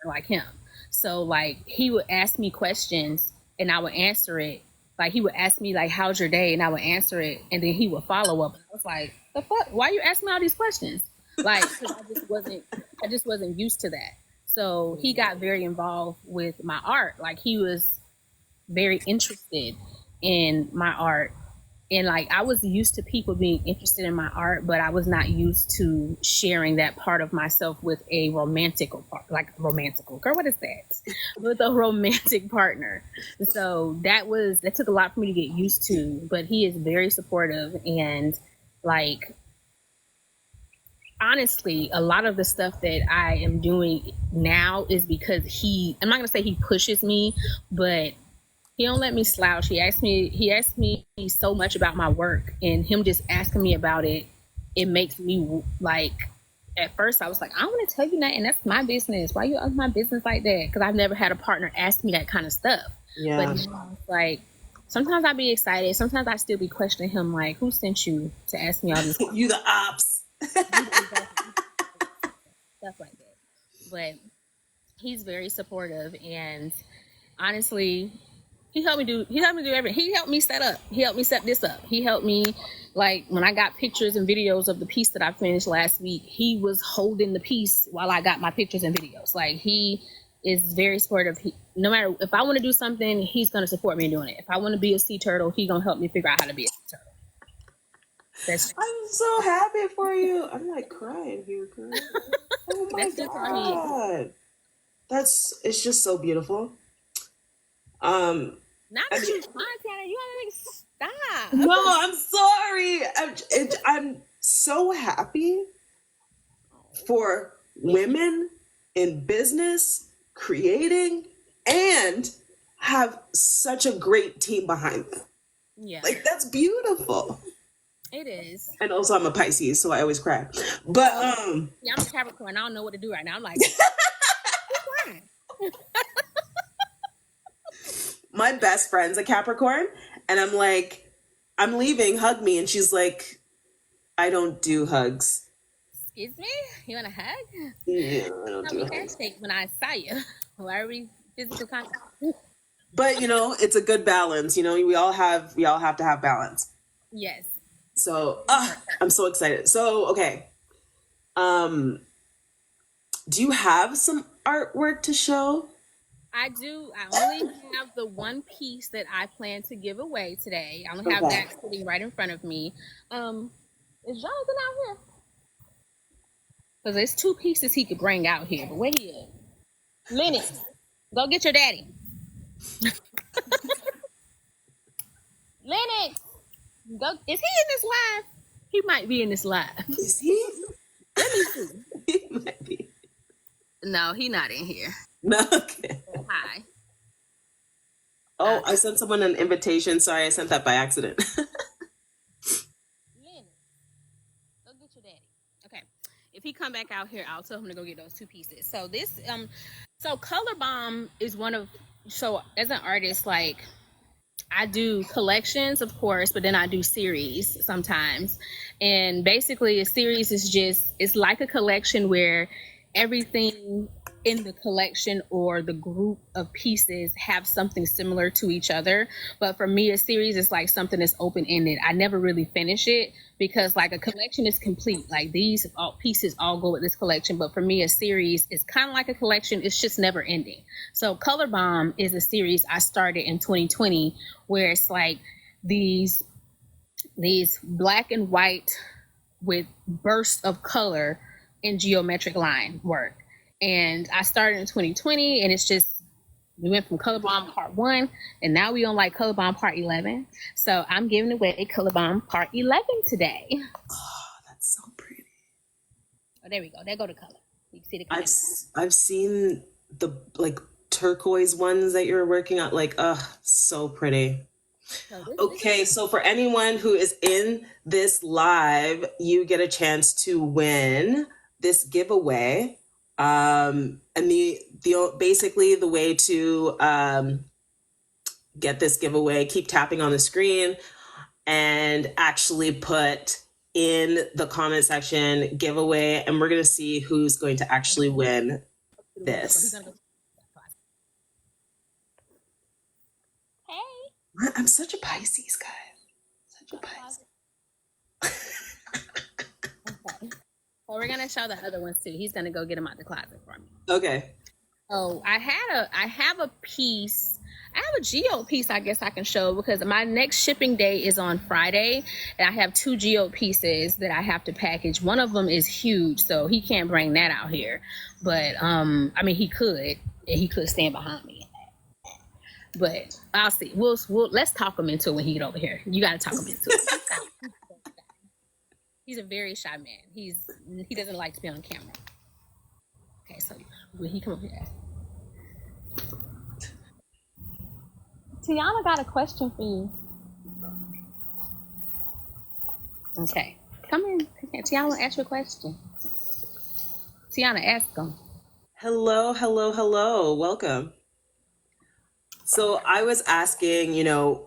like him. So like he would ask me questions and I would answer it. Like he would ask me like, how's your day? And I would answer it. And then he would follow up. And I was like, the fuck? Why are you asking me all these questions? Like, cause I just wasn't used to that. So he got very involved with my art. Like he was very interested in my art. And like I was used to people being interested in my art, but I was not used to sharing that part of myself with a romantical part, like romantical girl. What is that? With a romantic partner. So that took a lot for me to get used to. But he is very supportive, and like honestly, a lot of the stuff that I am doing now is because I'm not gonna say he pushes me, but he don't let me slouch. He asked me so much about my work, and him just asking me about it, it makes me like, at first I was like, I don't want to tell you nothing. That's my business. Why you ask my business like that? Because I've never had a partner ask me that kind of stuff. Yeah. But now it's like, sometimes I be excited. Sometimes I still be questioning him, like, who sent you to ask me all these You the ops. stuff like that. But he's very supportive, and honestly, he helped me do everything. He helped me set this up. He helped me, like, when I got pictures and videos of the piece that I finished last week, he was holding the piece while I got my pictures and videos. Like, he is very supportive. No matter if I want to do something, he's going to support me in doing it. If I want to be a sea turtle, he's going to help me figure out how to be a sea turtle. I'm so happy for you. I'm like crying here, girl. Oh my God. It's just so beautiful. Not that you content, you gotta stop. No, I'm sorry. I'm so happy for women in business, creating, and have such a great team behind them. Yeah. Like, that's beautiful. It is. And also I'm a Pisces, so I always cry. But yeah, I'm a Capricorn. I don't know what to do right now. I'm like, crying. My best friend's a Capricorn, and I'm like, I'm leaving, hug me. And she's like, I don't do hugs. Excuse me? You want a hug? Yeah, I don't do hugs. When I saw you. Why are we physical contact? But, it's a good balance. We all have to have balance. Yes. So, I'm so excited. So, okay. Do you have some artwork to show? I do. I only have the one piece that I plan to give away today. I only have that sitting right in front of me. Is Jonathan out here? Because there's two pieces he could bring out here. But where he is? Lennox, go get your daddy. Lennox, go. Is he in this live? He might be in this live. Is he? Let me see. He might be. No, he not in here. No, okay. Hi. Oh, I sent someone an invitation. Sorry, I sent that by accident. Lennox, go get your daddy. Okay. If he come back out here, I'll tell him to go get those two pieces. So this, so Color Bomb is so as an artist, like, I do collections, of course, but then I do series sometimes. And basically a series it's like a collection where everything in the collection or the group of pieces have something similar to each other. But for me, a series is like something that's open-ended. I never really finish it because, like, a collection is complete. Like, these pieces all go with this collection. But for me, a series is kind of like a collection. It's just never ending. So Color Bomb is a series I started in 2020 where it's like these black and white with bursts of color in geometric line work. And I started in 2020, and it's just, we went from Color Bomb Part 1, and now we on like Color Bomb Part 11. So I'm giving away Color Bomb Part 11 today. Oh, that's so pretty. Oh, there we go. There go the color. You can see the color. I've seen the, like, turquoise ones that you're working on. Like, so pretty. Okay, so for anyone who is in this live, you get a chance to win this giveaway. And basically the way to get this giveaway, keep tapping on the screen and actually put in the comment section giveaway, and we're gonna see who's going to actually win this. Hey, I'm such a Pisces, guy. Such a Pisces. Okay. Well, we're gonna show the other ones too. He's gonna go get them out the closet for me. Okay. Oh, I have a piece. I have a geo piece I guess I can show because my next shipping day is on Friday, and I have 2 geo pieces that I have to package. One of them is huge, so he can't bring that out here. But I mean, he could. He could stand behind me. But I'll see. We'll let's talk him into it when he get over here. You got to talk him into it. He's a very shy man. He doesn't like to be on camera. Okay, so when he come over here. Tiana got a question for you. Okay. Come in. Tiana, ask your question. Tiana, ask them. Hello, hello, hello. Welcome. So I was asking,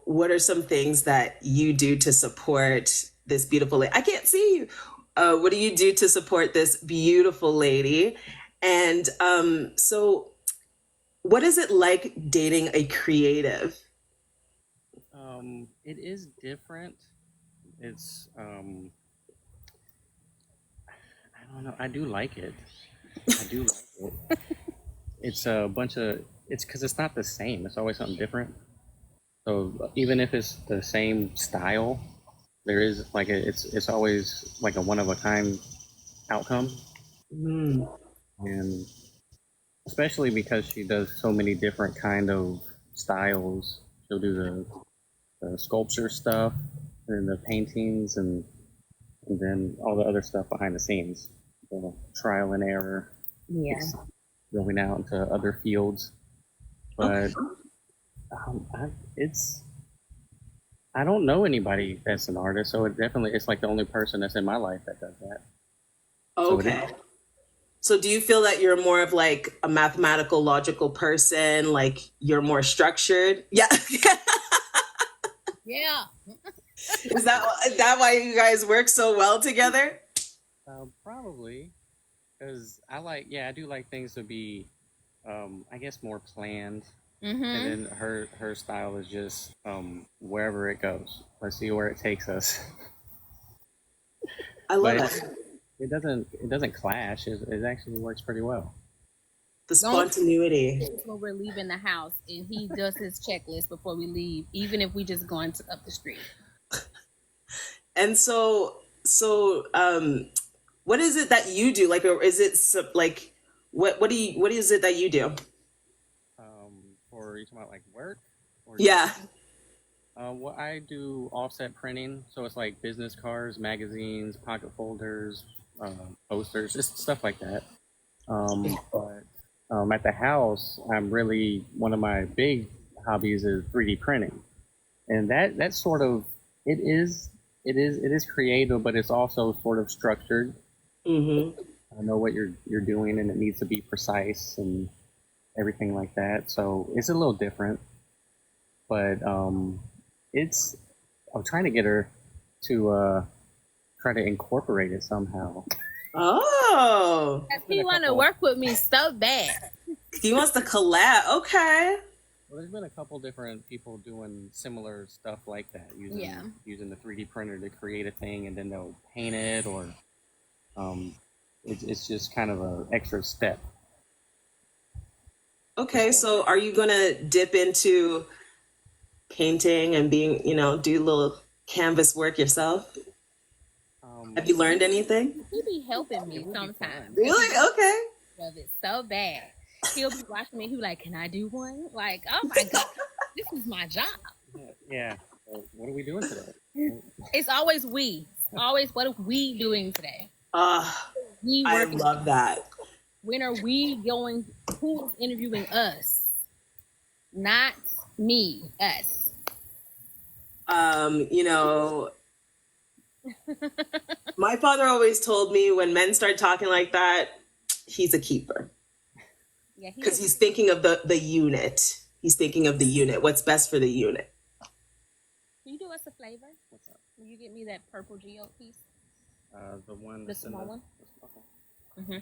what are some things that you do to support this beautiful lady? I can't see you. What do you do to support this beautiful lady? And so what is it like dating a creative? It is different. It's I don't know. I do like it. I do like it. It's a bunch of. It's because it's not the same. It's always something different. So even if it's the same style, there is like it's always like a one of a kind outcome, Mm. and especially because she does so many different kind of styles. She'll do the sculpture stuff, and the paintings, and then all the other stuff behind the scenes, the trial and error, Yeah. going out into other fields. But I don't know anybody that's an artist, so it's like the only person that's in my life that does that. Okay. So do you feel that you're more of like a mathematical, logical person? Like you're more structured? Yeah. Yeah. Is that why you guys work so well together? Probably because I do like things to be, I guess, more planned. Mm-hmm. And then her style is just wherever it goes. Let's see where it takes us. I love But it. it doesn't clash. It actually works pretty well. The spontaneity. When we're leaving the house, and he does his checklist before we leave, even if we just going up the street. And so what is it that you do? Like, or is it like what is it that you do? Or you talking about like work? Or Yeah. Well, I do offset printing, so it's like business cards, magazines, pocket folders, posters, just stuff like that. But at the house, one of my big hobbies is 3D printing, and that's sort of it is creative, but it's also sort of structured. Mm-hmm. I know what you're doing, and it needs to be precise and everything like that. So it's a little different, but I'm trying to get her to try to incorporate it somehow. Oh. He want to work with me so bad. He wants to collab. Okay. Well, there's been a couple different people doing similar stuff like that, using the 3D printer to create a thing, and then they'll paint it, or it's just kind of an extra step. Okay, so are you gonna dip into painting and being, do a little canvas work yourself? Have you learned anything? He be helping me sometimes. Really? Okay. Love it so bad. He'll be watching me. He be like, "Can I do one?" Like, oh my god, this is my job. Yeah. What are we doing today? It's always we. Always, what are we doing today? I love that. When are we going? Who is interviewing us? Not me. Us. My father always told me when men start talking like that, he's a keeper. Yeah, because he's thinking of the unit. He's thinking of the unit. What's best for the unit? Can you do us a flavor? What's up? Will you get me that purple geo piece? The small one. Mm-hmm.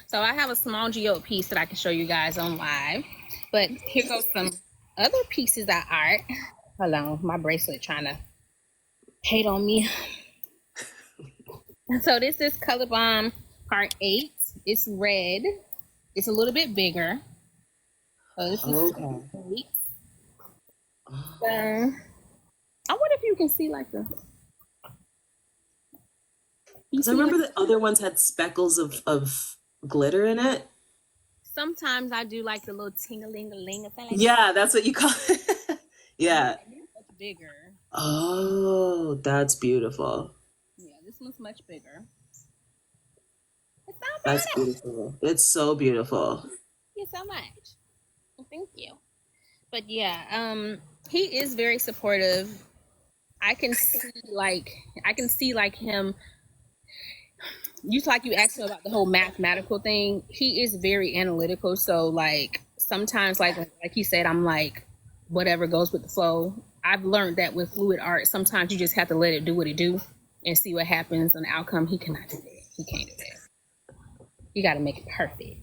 So I have a small geo piece that I can show you guys on live. But here goes some other pieces of art. Hold on, my bracelet trying to hate on me. So this is Color Bomb Part 8. It's red. It's a little bit bigger. So this is 8. I wonder if you can see like the. Because I remember the other ones had speckles of glitter in it. Sometimes I do like the little ting-a-ling-a-ling or something like Yeah, that's what you call it. Yeah. Much bigger. Oh, that's beautiful. Yeah, this one's much bigger. It's not That's bad. beautiful. It's so beautiful. Thank you so much. Thank you. But yeah, he is very supportive. I can see like him. You asked him about the whole mathematical thing. He is very analytical. So like sometimes like he said, I'm like whatever goes with the flow. I've learned that with fluid art, sometimes you just have to let it do what it do and see what happens. And the outcome, he cannot do that. He can't do that. You got to make it perfect.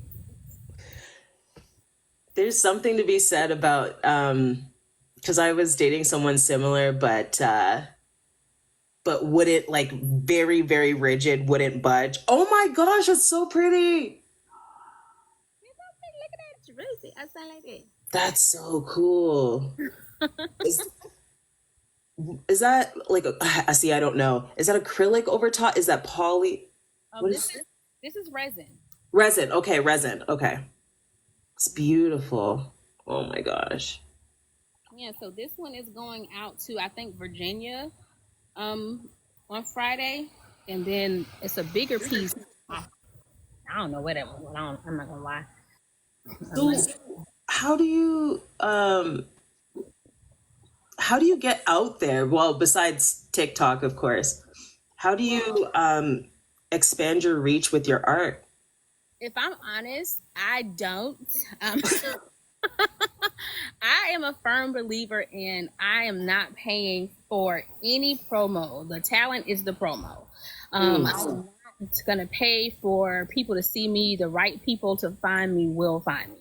There's something to be said about because I was dating someone similar, but wouldn't, like, very, very rigid, wouldn't budge. Oh my gosh, that's so pretty. Look at that. It's rosy. I sound like it. That's so cool. Is that like I see? I don't know. Is that acrylic over top? Is that poly? This is resin. Resin. Okay, resin. Okay, it's beautiful. Oh my gosh. Yeah. So this one is going out to I think Virginia, on Friday, and then it's a bigger piece. I don't know what that was. I'm not gonna lie. So how do you get out there? Well, besides TikTok, of course. How do you expand your reach with your art? If I'm honest, I don't. I am a firm believer in I am not paying for any promo. The talent is the promo. I'm not going to pay for people to see me. The right people to find me will find me.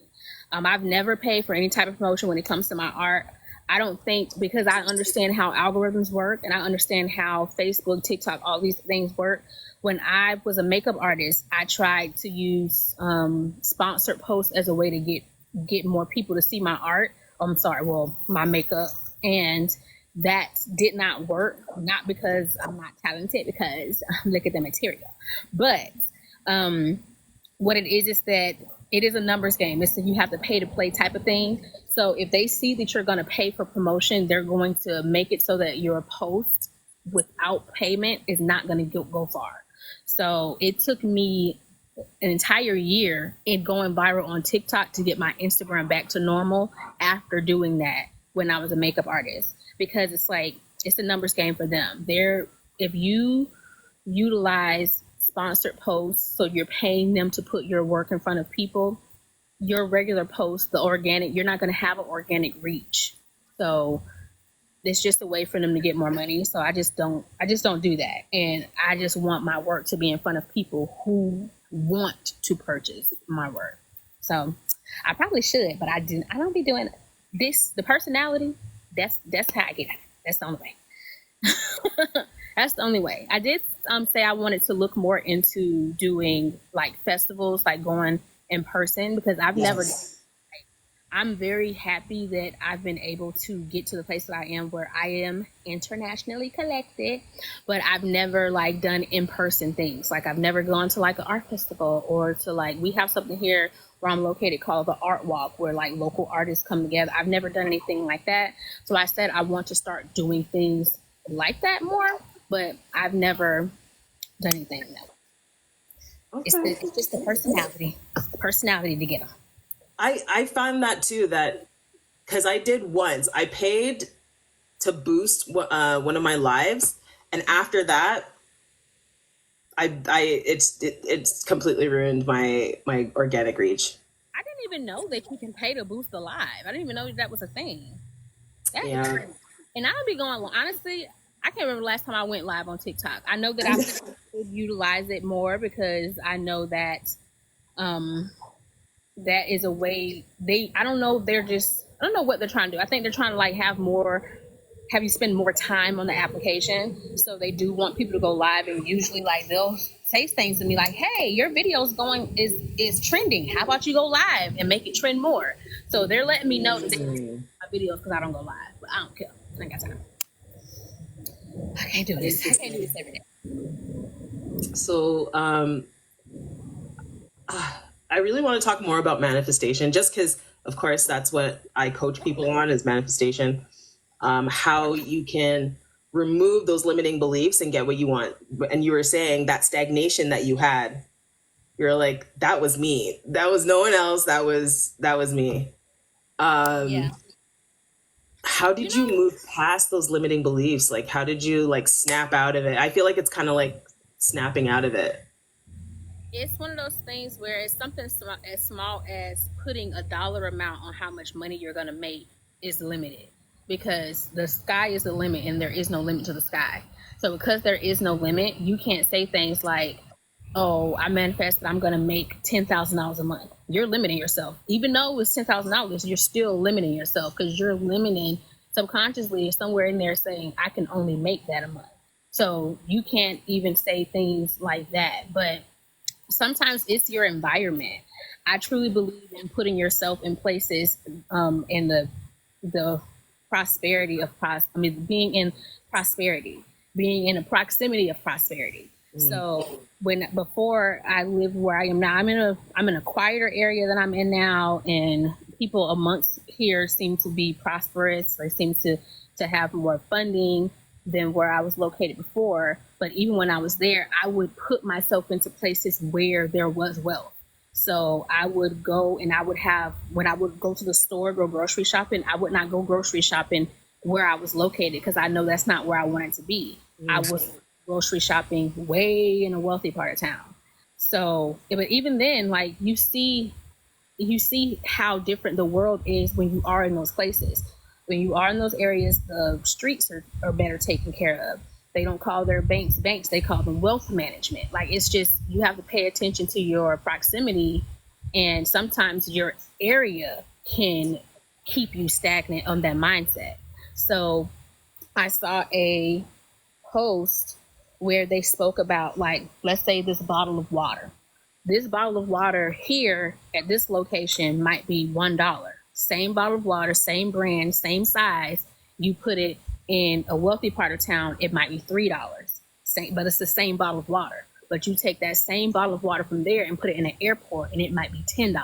I've never paid for any type of promotion when it comes to my art. I don't think, because I understand how algorithms work and I understand how Facebook, TikTok, all these things work. When I was a makeup artist, I tried to use sponsored posts as a way to get more people to see my art. My makeup. And that did not work, not because I'm not talented, because look at the material. But what it is that it is a numbers game. It's that you have to pay to play type of thing. So if they see that you're going to pay for promotion, they're going to make it so that your post without payment is not going to go far. So it took me an entire year in going viral on TikTok to get my Instagram back to normal after doing that when I was a makeup artist, because it's a numbers game for them. If you utilize sponsored posts, so you're paying them to put your work in front of people, your regular post, the organic, you're not going to have an organic reach. So it's just a way for them to get more money. So I just don't do that. And I just want my work to be in front of people who want to purchase my work. So I probably should, but I don't be doing this. The personality, that's how I get it. That's the only way. That's the only way. I did say I wanted to look more into doing like festivals, like going in person, because I've never. I'm very happy that I've been able to get to the place that I am, where I am internationally collected, but I've never like done in-person things. Like I've never gone to like an art festival, or to like, we have something here where I'm located called the Art Walk, where like local artists come together. I've never done anything like that. So I said I want to start doing things like that more, but I've never done anything that way. Okay. It's just the personality to get them. I found that too, that because I did once, I paid to boost one of my lives, and after that, it's completely ruined my organic reach. I didn't even know that you can pay to boost the live. I didn't even know that was a thing. Yeah. And I would be going, honestly, I can't remember the last time I went live on TikTok. I know that I would utilize it more, because I know that that is a way I don't know what they're trying to do. I think they're trying to like have you spend more time on the application. So they do want people to go live, and usually like they'll say things to me like, hey, your video is trending. How about you go live and make it trend more? So they're letting me know that they my videos because I don't go live. But I don't care. I ain't got time. I can't do this. I can't do this every day. So, I really want to talk more about manifestation, just because, of course, that's what I coach people on is manifestation. How you can remove those limiting beliefs and get what you want. And you were saying that stagnation that you had, you're like, that was me. That was no one else. That was me. Yeah. How did you move past those limiting beliefs? Like, how did you like snap out of it? I feel like it's kind of like snapping out of it. It's one of those things where it's something as small as putting a dollar amount on how much money you're going to make is limited, because the sky is the limit and there is no limit to the sky. So because there is no limit, you can't say things like, oh, I manifested I'm going to make $10,000 a month. You're limiting yourself. Even though it's $10,000, you're still limiting yourself, because you're limiting subconsciously somewhere in there saying, I can only make that a month. So you can't even say things like that. But sometimes it's your environment. I truly believe in putting yourself in places, in the prosperity of being in prosperity, being in a proximity of prosperity. So before I lived where I am now, I'm in a quieter area than I'm in now, and people amongst here seem to be prosperous. They seem to have more funding than where I was located before. But even when I was there, I would put myself into places where there was wealth. So I would go and when I would go to the store, go grocery shopping, I would not go grocery shopping where I was located, because I know that's not where I wanted to be. I was grocery shopping way in a wealthy part of town. So, but even then, like you see how different the world is when you are in those places. When you are in those areas, the streets are better taken care of. They don't call their banks, they call them wealth management. Like, it's just, you have to pay attention to your proximity, and sometimes your area can keep you stagnant on that mindset. So I saw a post where they spoke about, like, let's say this bottle of water. This bottle of water here at this location might be $1. Same bottle of water, same brand, same size. You put it in a wealthy part of town, it might be $3. But it's the same bottle of water. But you take that same bottle of water from there and put it in an airport, and it might be $10.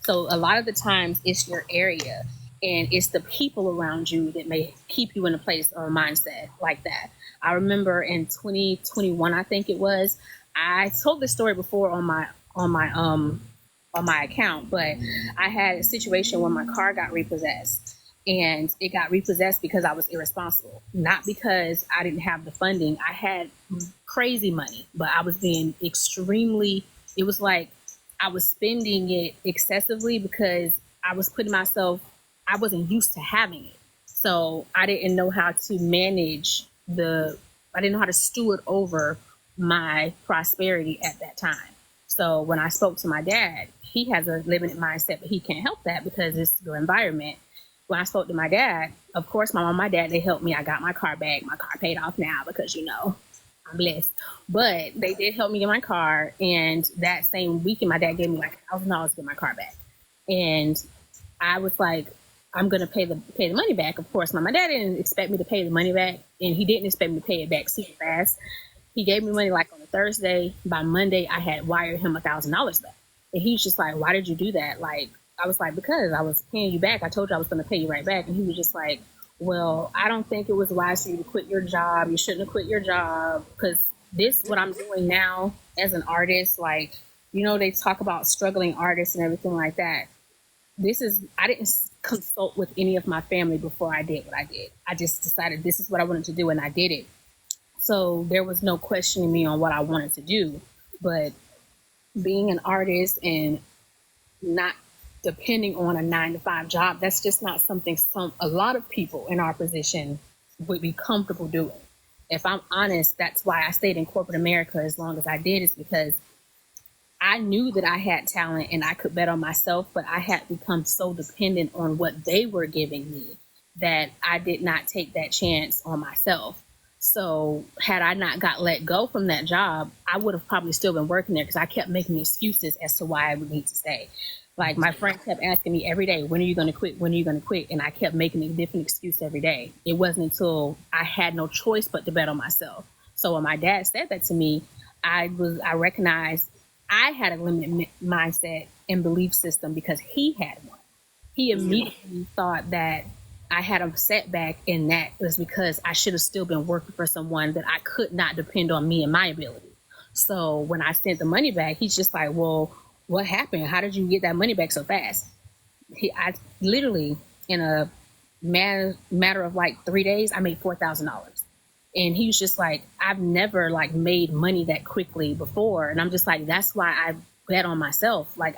So a lot of the times it's your area, and it's the people around you that may keep you in a place or a mindset like that. I remember in 2021, I think it was, I told this story before on my account, but I had a situation where my car got repossessed, and it got repossessed because I was irresponsible, not because I didn't have the funding. I had crazy money, but I was being it was like I was spending it excessively because I wasn't used to having it. So I didn't know how to manage I didn't know how to steward over my prosperity at that time. So when I spoke to my dad, he has a limited mindset, but he can't help that because it's your environment. When I spoke to my dad, of course, my mom and my dad, they helped me. I got my car back. My car paid off now because, I'm blessed. But they did help me get my car. And that same weekend, my dad gave me like $1,000 to get my car back. And I was like, I'm going to pay the money back. Of course, my dad didn't expect me to pay the money back, and he didn't expect me to pay it back super fast. He gave me money like on a Thursday. By Monday, I had wired him $1,000 back. And he's just like, why did you do that? Like, I was like, because I was paying you back. I told you I was going to pay you right back. And he was just like, well, I don't think it was wise for you to quit your job. You shouldn't have quit your job, because what I'm doing now as an artist, like, they talk about struggling artists and everything like that. I didn't consult with any of my family before I did what I did. I just decided this is what I wanted to do, and I did it. So there was no questioning me on what I wanted to do. But being an artist and not depending on a 9-to-5 job, that's just not something a lot of people in our position would be comfortable doing. If I'm honest, that's why I stayed in corporate America as long as I did, is because I knew that I had talent and I could bet on myself, but I had become so dependent on what they were giving me that I did not take that chance on myself. So had I not got let go from that job, I would have probably still been working there, because I kept making excuses as to why I would need to stay. Like my friend kept asking me every day, when are you going to quit? When are you going to quit? And I kept making a different excuse every day. It wasn't until I had no choice but to bet on myself. So when my dad said that to me, I recognized I had a limited mindset and belief system because he had one. He immediately thought that I had a setback, and that was because I should have still been working for someone that I could not depend on me and my ability. So when I sent the money back, he's just like, well, what happened? How did you get that money back so fast? I literally, in a matter of like 3 days, I made $4,000. And he was just like, I've never like made money that quickly before. And I'm just like, that's why I bet on myself. Like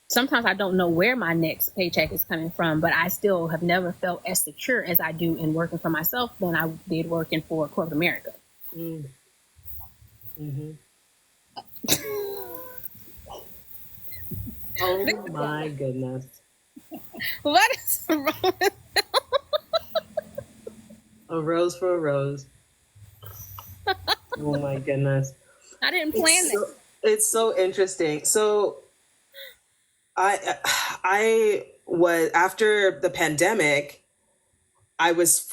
sometimes I don't know where my next paycheck is coming from, but I still have never felt as secure as I do in working for myself than I did working for corporate America. Mm. Mm-hmm. Oh my goodness. What is wrong with A rose for a rose. Oh my goodness. I didn't plan that. It's so interesting. So I was, after the pandemic, I was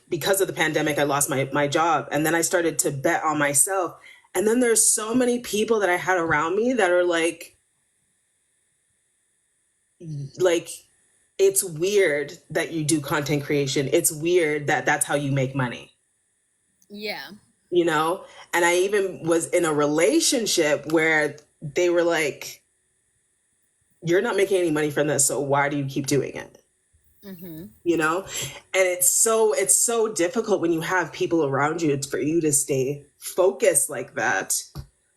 because of the pandemic, I lost my job, and then I started to bet on myself. And then there's so many people that I had around me that are like, it's weird that you do content creation. It's weird that that's how you make money. Yeah. You know? And I even was in a relationship where they were like, you're not making any money from this, so why do you keep doing it? Mm-hmm. You know? And it's so difficult when you have people around you. It's for you to stay focused like that.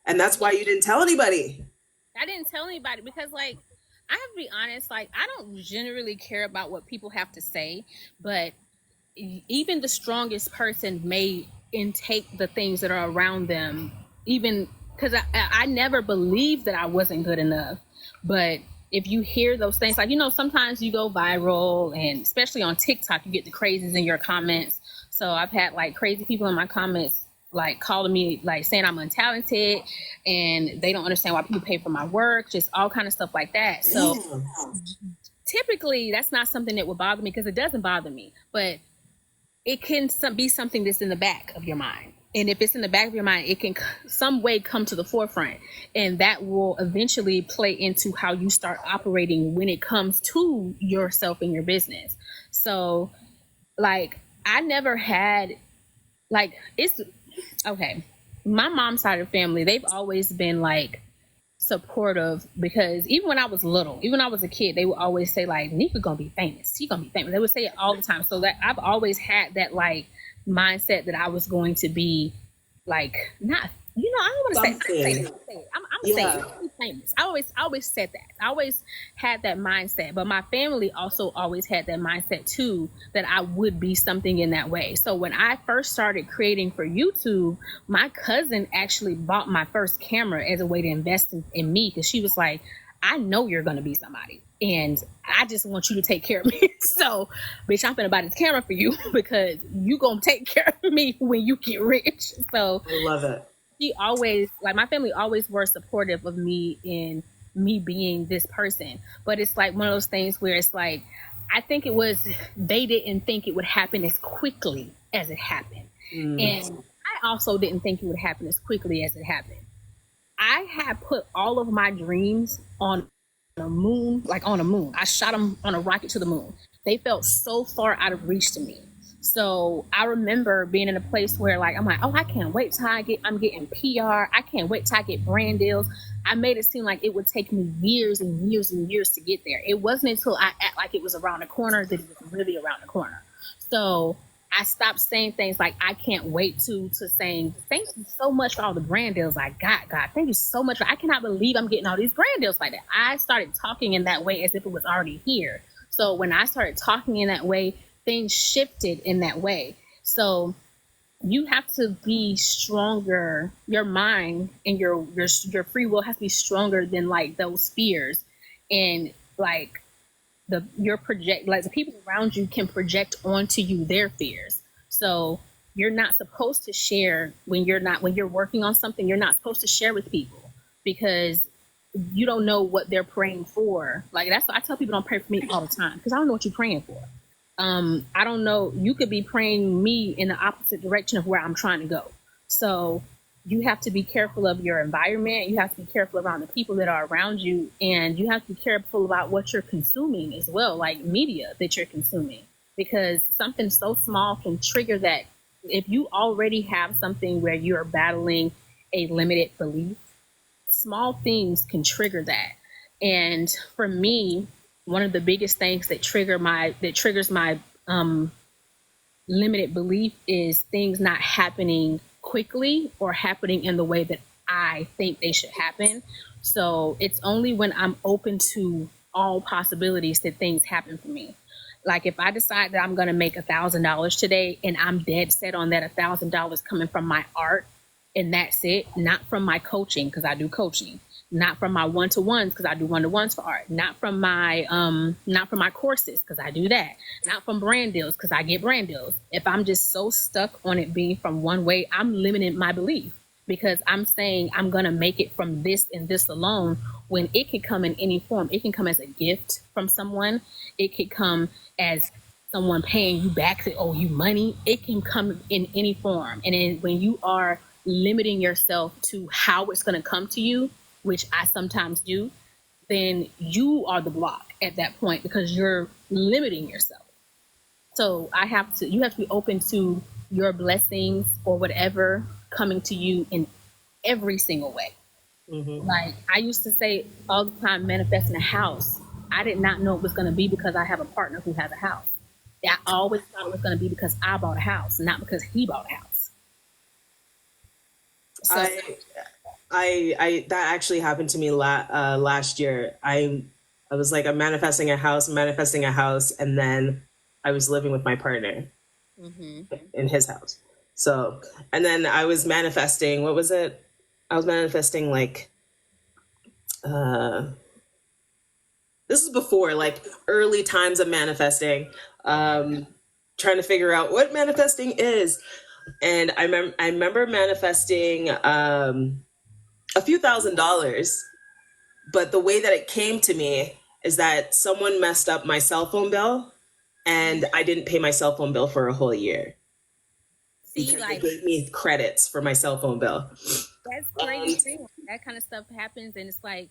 And that's why you didn't tell anybody. I didn't tell anybody because, like, I have to be honest, like, I don't generally care about what people have to say, but even the strongest person may intake the things that are around them, even because I never believed that I wasn't good enough. But if you hear those things, like, sometimes you go viral, and especially on TikTok, you get the crazies in your comments. So I've had like crazy people in my comments like calling me, like saying I'm untalented and they don't understand why people pay for my work, just all kind of stuff like that. So typically that's not something that would bother me, because it doesn't bother me, but it can be something that's in the back of your mind. And if it's in the back of your mind, it can some way come to the forefront, and that will eventually play into how you start operating when it comes to yourself and your business. So like I never had like it's okay. My mom's side of the family, they've always been like supportive, because even when I was little, even when I was a kid, they would always say like, Nika gonna be famous. She gonna be famous. They would say it all the time. So that I've always had that like mindset that I was going to be like, not, I don't want to say it. I'm saying I'm famous. I always said that. I always had that mindset, but my family also always had that mindset too, that I would be something in that way. So when I first started creating for YouTube, my cousin actually bought my first camera as a way to invest in me, because she was like, I know you're going to be somebody, and I just want you to take care of me. So, bitch, I'm going to buy this camera for you because you going to take care of me when you get rich. So I love it. She always, like, my family always were supportive of me in me being this person. But it's like one of those things where it's like, I think they didn't think it would happen as quickly as it happened. And I also didn't think it would happen as quickly as it happened. I had put all of my dreams on a moon. I shot them on a rocket to the moon. They felt so far out of reach to me. So I remember being in a place where like, I'm like, oh, I can't wait till I'm getting PR. I can't wait till I get brand deals. I made it seem like it would take me years and years and years to get there. It wasn't until I act like it was around the corner that it was really around the corner. So I stopped saying things like, I can't wait to saying, thank you so much for all the brand deals I got, God. Thank you so much. I cannot believe I'm getting all these brand deals like that. I started talking in that way as if it was already here. So when I started talking in that way, things shifted in that way. So you have to be stronger. Your mind and your free will has to be stronger than like those fears. And like the people around you can project onto you their fears. So you're not supposed to share when you're working on something. You're not supposed to share with people, because you don't know what they're praying for. Like that's I tell people don't pray for me all the time because I don't know what you're praying for. I don't know. You could be praying me in the opposite direction of where I'm trying to go. So you have to be careful of your environment. You have to be careful around the people that are around you, and you have to be careful about what you're consuming as well, like media that you're consuming, because something so small can trigger that. If you already have something where you're battling a limited belief, small things can trigger that. And for me, one of the biggest things that triggers my limited belief is things not happening quickly or happening in the way that I think they should happen. So it's only when I'm open to all possibilities that things happen for me. Like if I decide that I'm going to make $1,000 today and I'm dead set on that $1,000 coming from my art, and that's it, not from my coaching because I do coaching, not from my one-to-ones because I do one-to-ones for art, not from my courses because I do that, not from brand deals because I get brand deals. If I'm just so stuck on it being from one way, I'm limiting my belief because I'm saying I'm going to make it from this and this alone when it can come in any form. It can come as a gift from someone. It could come as someone paying you back to owe you money. It can come in any form. And then when you are limiting yourself to how it's going to come to you, which I sometimes do, then you are the block at that point because you're limiting yourself. So you have to be open to your blessings or whatever coming to you in every single way. Mm-hmm. Like I used to say all the time, manifesting a house. I did not know it was going to be because I have a partner who has a house. I always thought it was going to be because I bought a house, not because he bought a house. So I that actually happened to me last year. I was like, I'm manifesting a house, and then I was living with my partner in his house. So, and then I was manifesting, what was it? I was manifesting like, this is before like early times of manifesting, trying to figure out what manifesting is. And I remember manifesting a few $1,000s, but the way that it came to me is that someone messed up my cell phone bill, and I didn't pay my cell phone bill for a whole year. Because they gave me credits for my cell phone bill. That's crazy. That kind of stuff happens, and it's like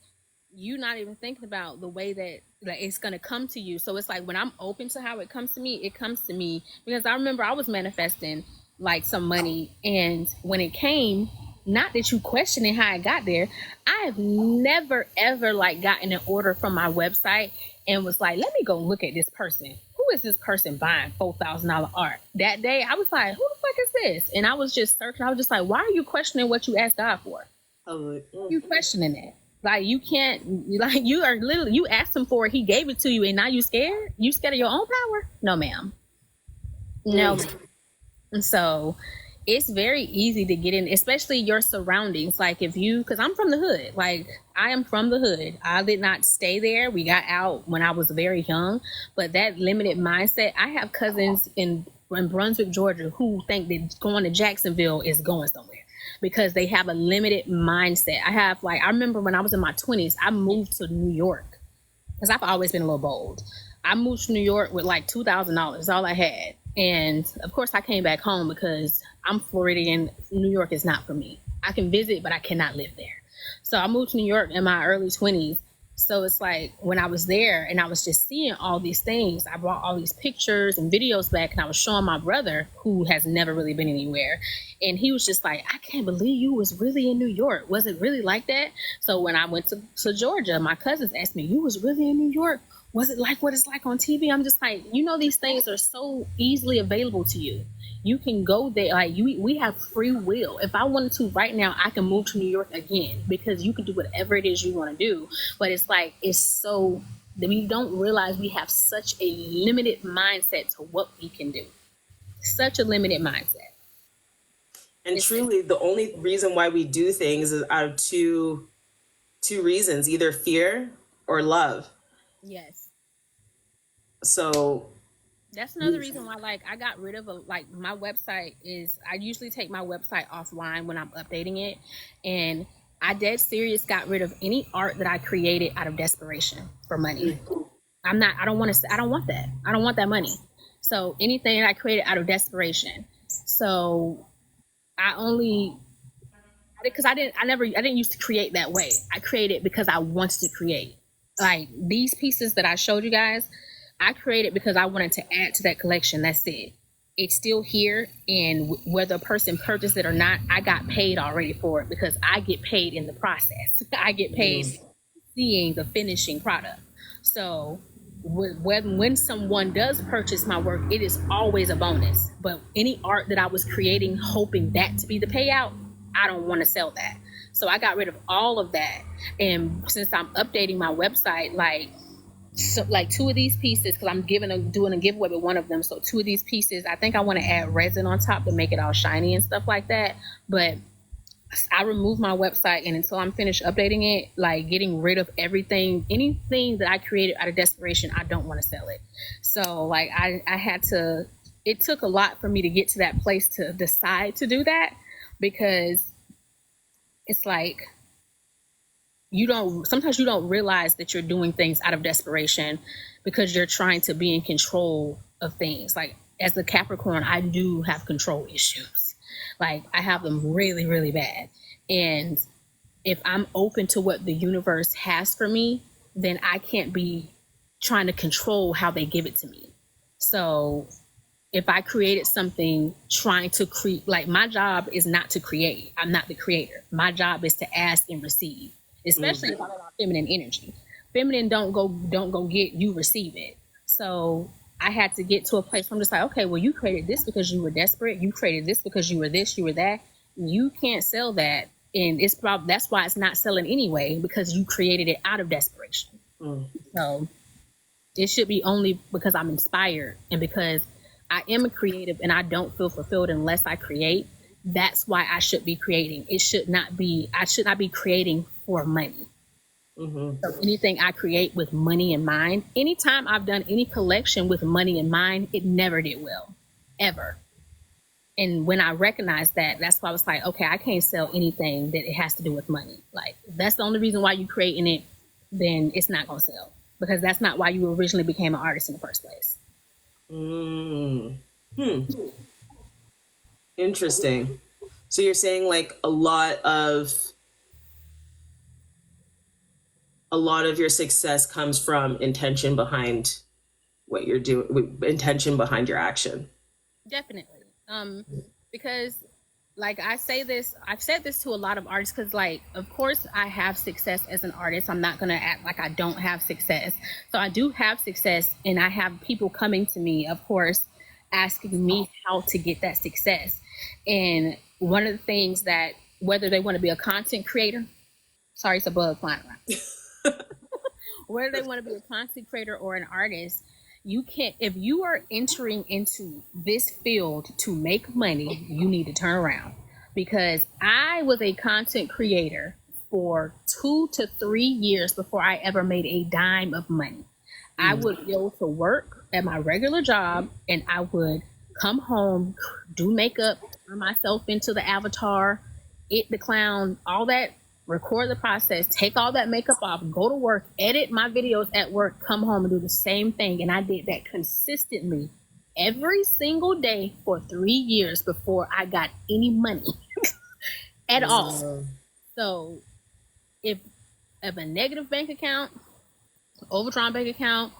you're not even thinking about the way that it's going to come to you. So it's like when I'm open to how it comes to me because I remember I was manifesting like some money, and when it came, not that you questioning how I got there, I have never ever like gotten an order from my website and was like, let me go look at this person. Who is this person buying $4,000 art? That day I was like, who the fuck is this? And I was just searching. I was just like, why are you questioning what you asked God for? You questioning that? Like you can't, like you are literally, you asked him for it, he gave it to you, and now you scared? You scared of your own power? No, ma'am. No. And so it's very easy to get in, especially your surroundings. Like because I'm from the hood, like I am from the hood. I did not stay there. We got out when I was very young, but that limited mindset, I have cousins in Brunswick, Georgia, who think that going to Jacksonville is going somewhere because they have a limited mindset. I remember when I was in my 20s, I moved to New York because I've always been a little bold. I moved to New York with like $2,000, all I had. And of course I came back home because I'm Floridian. New York is not for me. I can visit, but I cannot live there. So I moved to New York in my early 20s. So it's like when I was there and I was just seeing all these things, I brought all these pictures and videos back, and I was showing my brother, who has never really been anywhere. And he was just like, I can't believe you was really in New York. Was it really like that? So when I went to Georgia, my cousins asked me, you was really in New York? Was it like what it's like on TV? I'm just like, these things are so easily available to you. You can go there. Like we have free will. If I wanted to right now, I can move to New York again because you can do whatever it is you want to do. But it's like, it's so that we don't realize we have such a limited mindset to what we can do. Such a limited mindset. And truly, the only reason why we do things is out of two reasons, either fear or love. Yes. So that's another reason why, like, I got rid of my website I usually take my website offline when I'm updating it, and I dead serious got rid of any art that I created out of desperation for money. I don't want that. I don't want that money. So anything that I created out of desperation. So I only, because I didn't used to create that way. I created because I wanted to create. Like these pieces that I showed you guys, I created because I wanted to add to that collection. That's it. It's still here, and whether a person purchased it or not, I got paid already for it because I get paid in the process. I get paid seeing the finishing product. So when someone does purchase my work, it is always a bonus. But any art that I was creating, hoping that to be the payout, I don't want to sell that. So I got rid of all of that. And since I'm updating my website, like two of these pieces, because I'm doing a giveaway with one of them. So two of these pieces, I think I want to add resin on top to make it all shiny and stuff like that. But I removed my website, and until I'm finished updating it, like getting rid of everything, anything that I created out of desperation, I don't want to sell it. So like I had to, it took a lot for me to get to that place to decide to do that, because it's like, sometimes you don't realize that you're doing things out of desperation because you're trying to be in control of things. Like as a Capricorn, I do have control issues. Like I have them really, really bad. And if I'm open to what the universe has for me, then I can't be trying to control how they give it to me. So if I created something trying to create, like my job is not to create. I'm not the creator. My job is to ask and receive. Especially if I'm about feminine energy. Feminine don't go get, you receive it. So I had to get to a place where I'm just like, okay, well, you created this because you were desperate. You created this because you were this, you were that. You can't sell that. And that's why it's not selling anyway, because you created it out of desperation. So it should be only because I'm inspired and because I am a creative and I don't feel fulfilled unless I create. That's why I should be creating. I should not be creating for money. So anything I create with money in mind, anytime I've done any collection with money in mind, it never did well, ever. And when I recognized that, that's why I was like, okay, I can't sell anything that it has to do with money. Like that's the only reason why you creating it, then it's not gonna sell, because that's not why you originally became an artist in the first place. Interesting. So you're saying like a lot of your success comes from intention behind what you're doing, intention behind your action. Definitely. Because like I've said this to a lot of artists, because like, of course I have success as an artist. I'm not going to act like I don't have success. So I do have success, and I have people coming to me, of course, asking me how to get that success. And one of the things that, whether they want to be a content creator, sorry, it's a bug flying around. Whether they want to be a content creator or an artist, you can't, if you are entering into this field to make money, you need to turn around. Because I was a content creator for 2 to 3 years before I ever made a dime of money. I would go to work at my regular job, and I would come home, do makeup, turn myself into the avatar, it the clown, all that, record the process, take all that makeup off, go to work, edit my videos at work, come home and do the same thing. And I did that consistently every single day for 3 years before I got any money at all. So if a negative bank account, overdrawn bank account,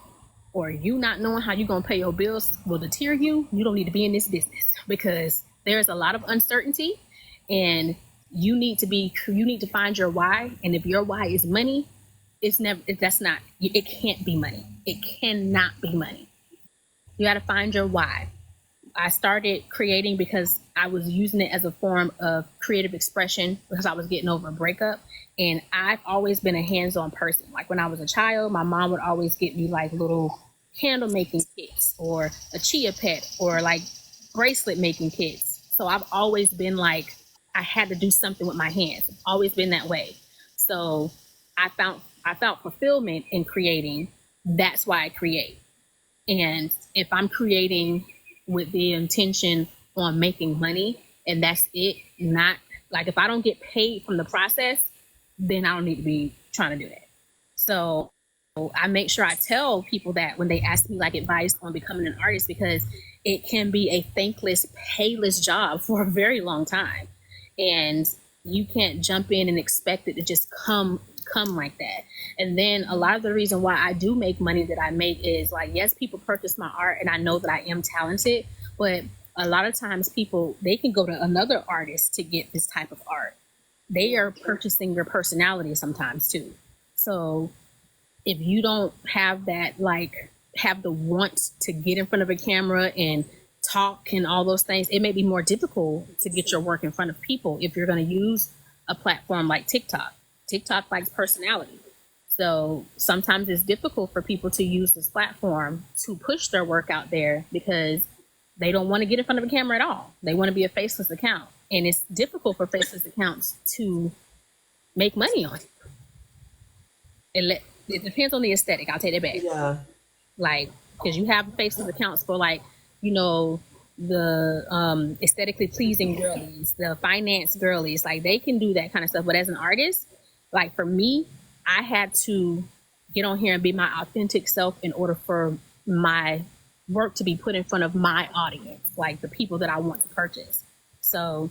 or you not knowing how you're going to pay your bills will deter you, you don't need to be in this business, because there's a lot of uncertainty, and you need to find your why. And if your why is money, it can't be money. It cannot be money. You got to find your why. I started creating because I was using it as a form of creative expression, because I was getting over a breakup. And I've always been a hands-on person. Like when I was a child, my mom would always get me like little candle making kits or a chia pet or like bracelet making kits. So I've always been like, I had to do something with my hands. I've always been that way. So I felt fulfillment in creating. That's why I create. And if I'm creating with the intention on making money, and that's it, not like, if I don't get paid from the process, then I don't need to be trying to do that. So I make sure I tell people that when they ask me like advice on becoming an artist, because it can be a thankless, payless job for a very long time. And you can't jump in and expect it to just come like that. And then a lot of the reason why I do make money that I make is like, yes, people purchase my art and I know that I am talented, but a lot of times people, they can go to another artist to get this type of art. They are purchasing your personality sometimes too. So if you don't have that, like, have the want to get in front of a camera and talk and all those things, it may be more difficult to get your work in front of people if you're going to use a platform like TikTok. TikTok likes personality. So sometimes it's difficult for people to use this platform to push their work out there because they don't want to get in front of a camera at all. They want to be a faceless account. And it's difficult for faceless accounts to make money on it. It depends on the aesthetic. I'll take that back. Yeah. Like, because you have faceless accounts for, like, you know, the aesthetically pleasing girlies, the finance girlies, like they can do that kind of stuff. But as an artist, like for me, I had to get on here and be my authentic self in order for my work to be put in front of my audience, like the people that I want to purchase. So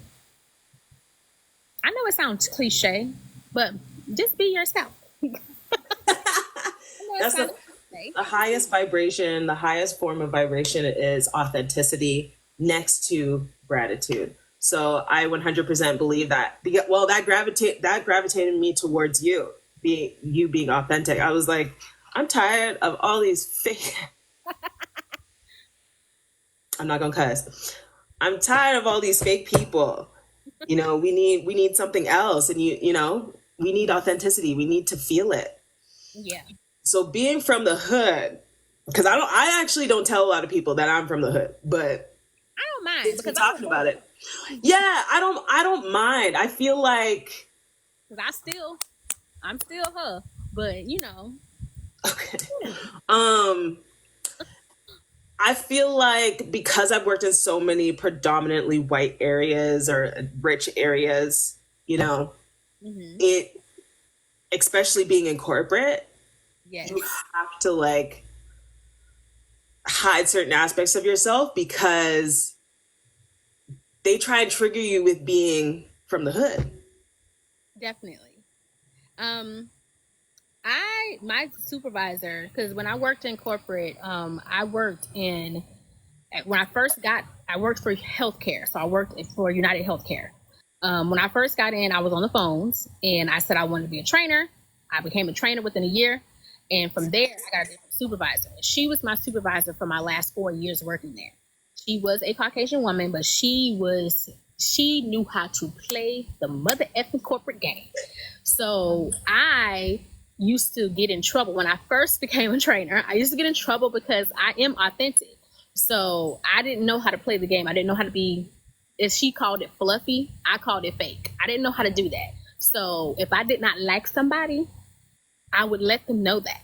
I know it sounds cliche, but just be yourself. That's the highest vibration, the highest form of vibration is authenticity next to gratitude. So I 100% believe that. Well, that gravitated me towards you being authentic. I was like, I'm tired of all these fake. I'm not gonna cuss. I'm tired of all these fake people. You know, we need something else, and you know, we need authenticity. We need to feel it. Yeah. So being from the hood, because I actually don't tell a lot of people that I'm from the hood, but I don't mind because talking about it. Yeah, I don't mind. I feel like because I'm still her, but you know. Okay. I feel like because I've worked in so many predominantly white areas or rich areas, you know, it, especially being in corporate, yes, you have to like hide certain aspects of yourself because they try and trigger you with being from the hood. Definitely. My supervisor, because when I worked in corporate, I worked for healthcare. So I worked for United Healthcare. When I first got in, I was on the phones and I said I wanted to be a trainer. I became a trainer within a year. And from there, I got a different supervisor. She was my supervisor for my last 4 years working there. She was a Caucasian woman, but she knew how to play the mother effing corporate game. So I used to get in trouble when I first became a trainer. I used to get in trouble because I am authentic. So I didn't know how to play the game. I didn't know how to be, as she called it, fluffy. I called it fake. I didn't know how to do that. So if I did not like somebody, I would let them know that.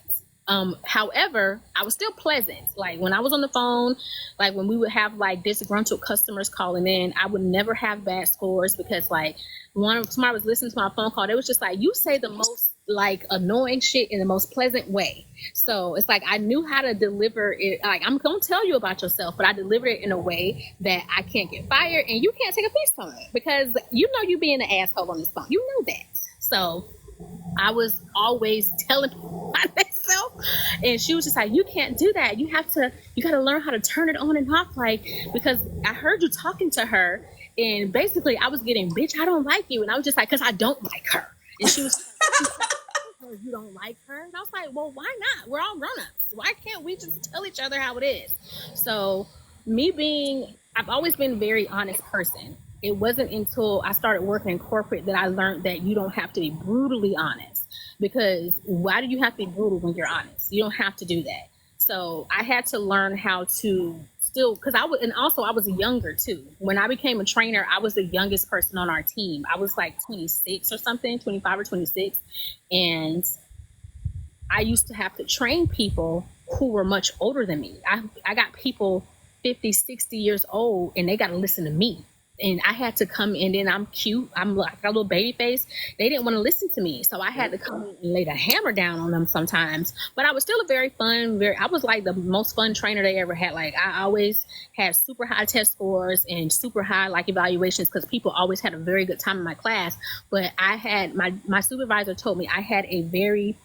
However, I was still pleasant. Like when I was on the phone, like when we would have like disgruntled customers calling in, I would never have bad scores because like somebody was listening to my phone call. They was just like, you say the most like annoying shit in the most pleasant way. So it's like I knew how to deliver it. Like I'm gonna tell you about yourself, but I delivered it in a way that I can't get fired and you can't take a piece from it because you know you being an asshole on this phone. You know that. So I was always telling people about myself, and she was just like, "You can't do that. You got to learn how to turn it on and off." Like because I heard you talking to her, and basically I was getting, "Bitch, I don't like you," and I was just like, "Cause I don't like her," and she was. You don't like her? And I was like, well, why not? We're all grown-ups. Why can't we just tell each other how it is? So I've always been a very honest person. It wasn't until I started working in corporate that I learned that you don't have to be brutally honest, because why do you have to be brutal when you're honest? You don't have to do that. So I had to learn how to because I was younger too. When I became a trainer, I was the youngest person on our team. I was like 26 or something, 25 or 26. And I used to have to train people who were much older than me. I got people 50, 60 years old and they got to listen to me. and I had to come in, and I'm cute. I'm like a little baby face. They didn't want to listen to me. So I had to come and lay the hammer down on them sometimes. But I was still a very fun, I was like the most fun trainer they ever had. Like I always had super high test scores and super high like evaluations because people always had a very good time in my class. But I had my supervisor told me I had a very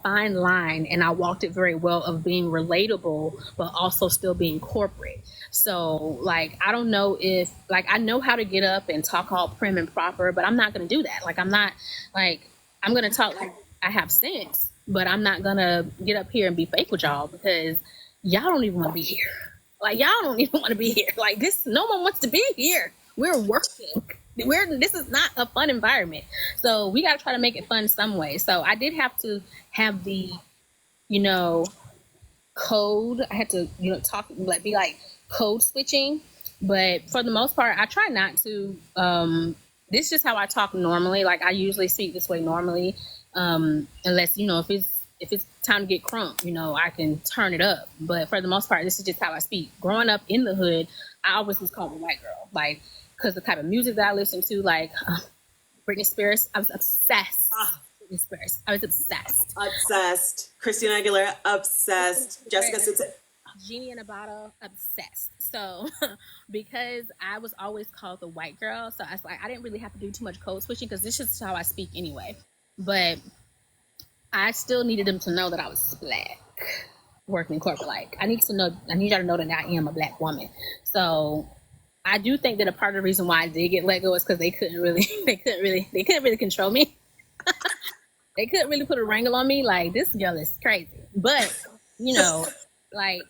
fine line, and I walked it very well of being relatable, but also still being corporate. So, like, I don't know if, like, I know how to get up and talk all prim and proper, but I'm not going to do that. Like, I'm not, like, I'm going to talk like I have sense, but I'm not going to get up here and be fake with y'all because y'all don't even want to be here. Like, y'all don't even want to be here. Like, no one wants to be here. We're working. This is not a fun environment. So we got to try to make it fun some way. So I did have to have the, code. I had to, talk, like, be like code switching. But for the most part, I try not to. This is just how I talk normally. Like I usually speak this way normally, unless if it's time to get crunk, I can turn it up. But for the most part, this is just how I speak. Growing up in the hood, I always was called a white girl, like because the type of music that I listened to, like Britney Spears, I was obsessed. Britney Spears, I was obsessed. Obsessed. Christina Aguilera, obsessed. Jessica Simpson. Genie in a Bottle, obsessed. So because I was always called the white girl, so I was like, I didn't really have to do too much code switching because this is how I speak anyway. But I still needed them to know that I was black, working in corporate. Like I need y'all to know that I am a black woman. So I do think that a part of the reason why I did get let go is because they couldn't really control me. They couldn't really put a wrangle on me. Like this girl is crazy. But like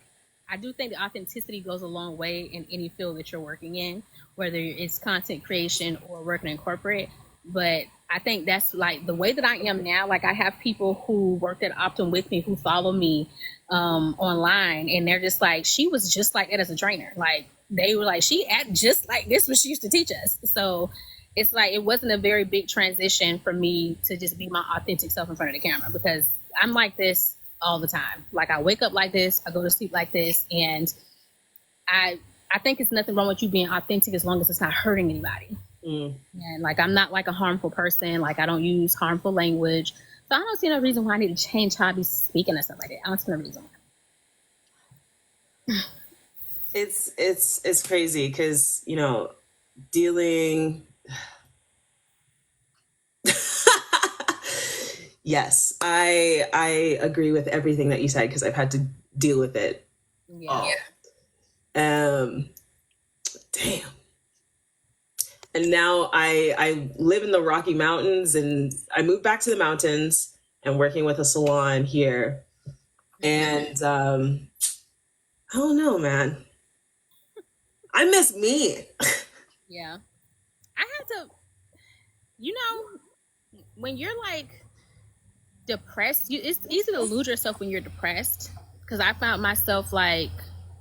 I do think the authenticity goes a long way in any field that you're working in, whether it's content creation or working in corporate. But I think that's like the way that I am now. Like I have people who worked at Optum with me who follow me online, and they're just like, she was just like that as a trainer. Like they were like, she act just like this when she used to teach us. So it's like it wasn't a very big transition for me to just be my authentic self in front of the camera because I'm like this all the time. Like I wake up like this, I go to sleep like this, and I think it's nothing wrong with you being authentic as long as it's not hurting anybody. And like I'm not like a harmful person. Like I don't use harmful language. So I don't see no reason why I need to change how I be speaking and stuff like that. I don't see no reason why. It's crazy because dealing. Yes, I agree with everything that you said because I've had to deal with it. Yeah. Damn. And now I live in the Rocky Mountains, and I moved back to the mountains and working with a salon here. And I don't know, man. I miss me. Yeah. I had to, when you're like depressed, it's easy to lose yourself when you're depressed. Because I found myself like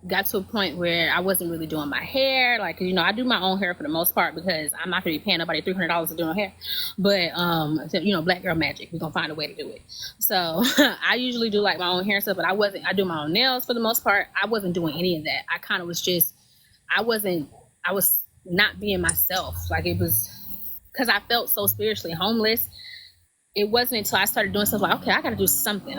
got to a point where I wasn't really doing my hair. Like, I do my own hair for the most part because I'm not going to be paying nobody $300 to do my hair. But, black girl magic, we're going to find a way to do it. So I usually do like my own hair stuff, but I do my own nails for the most part. I wasn't doing any of that. I kind of was I was not being myself. Like it was because I felt so spiritually homeless. It wasn't until I started doing stuff like, okay, I got to do something.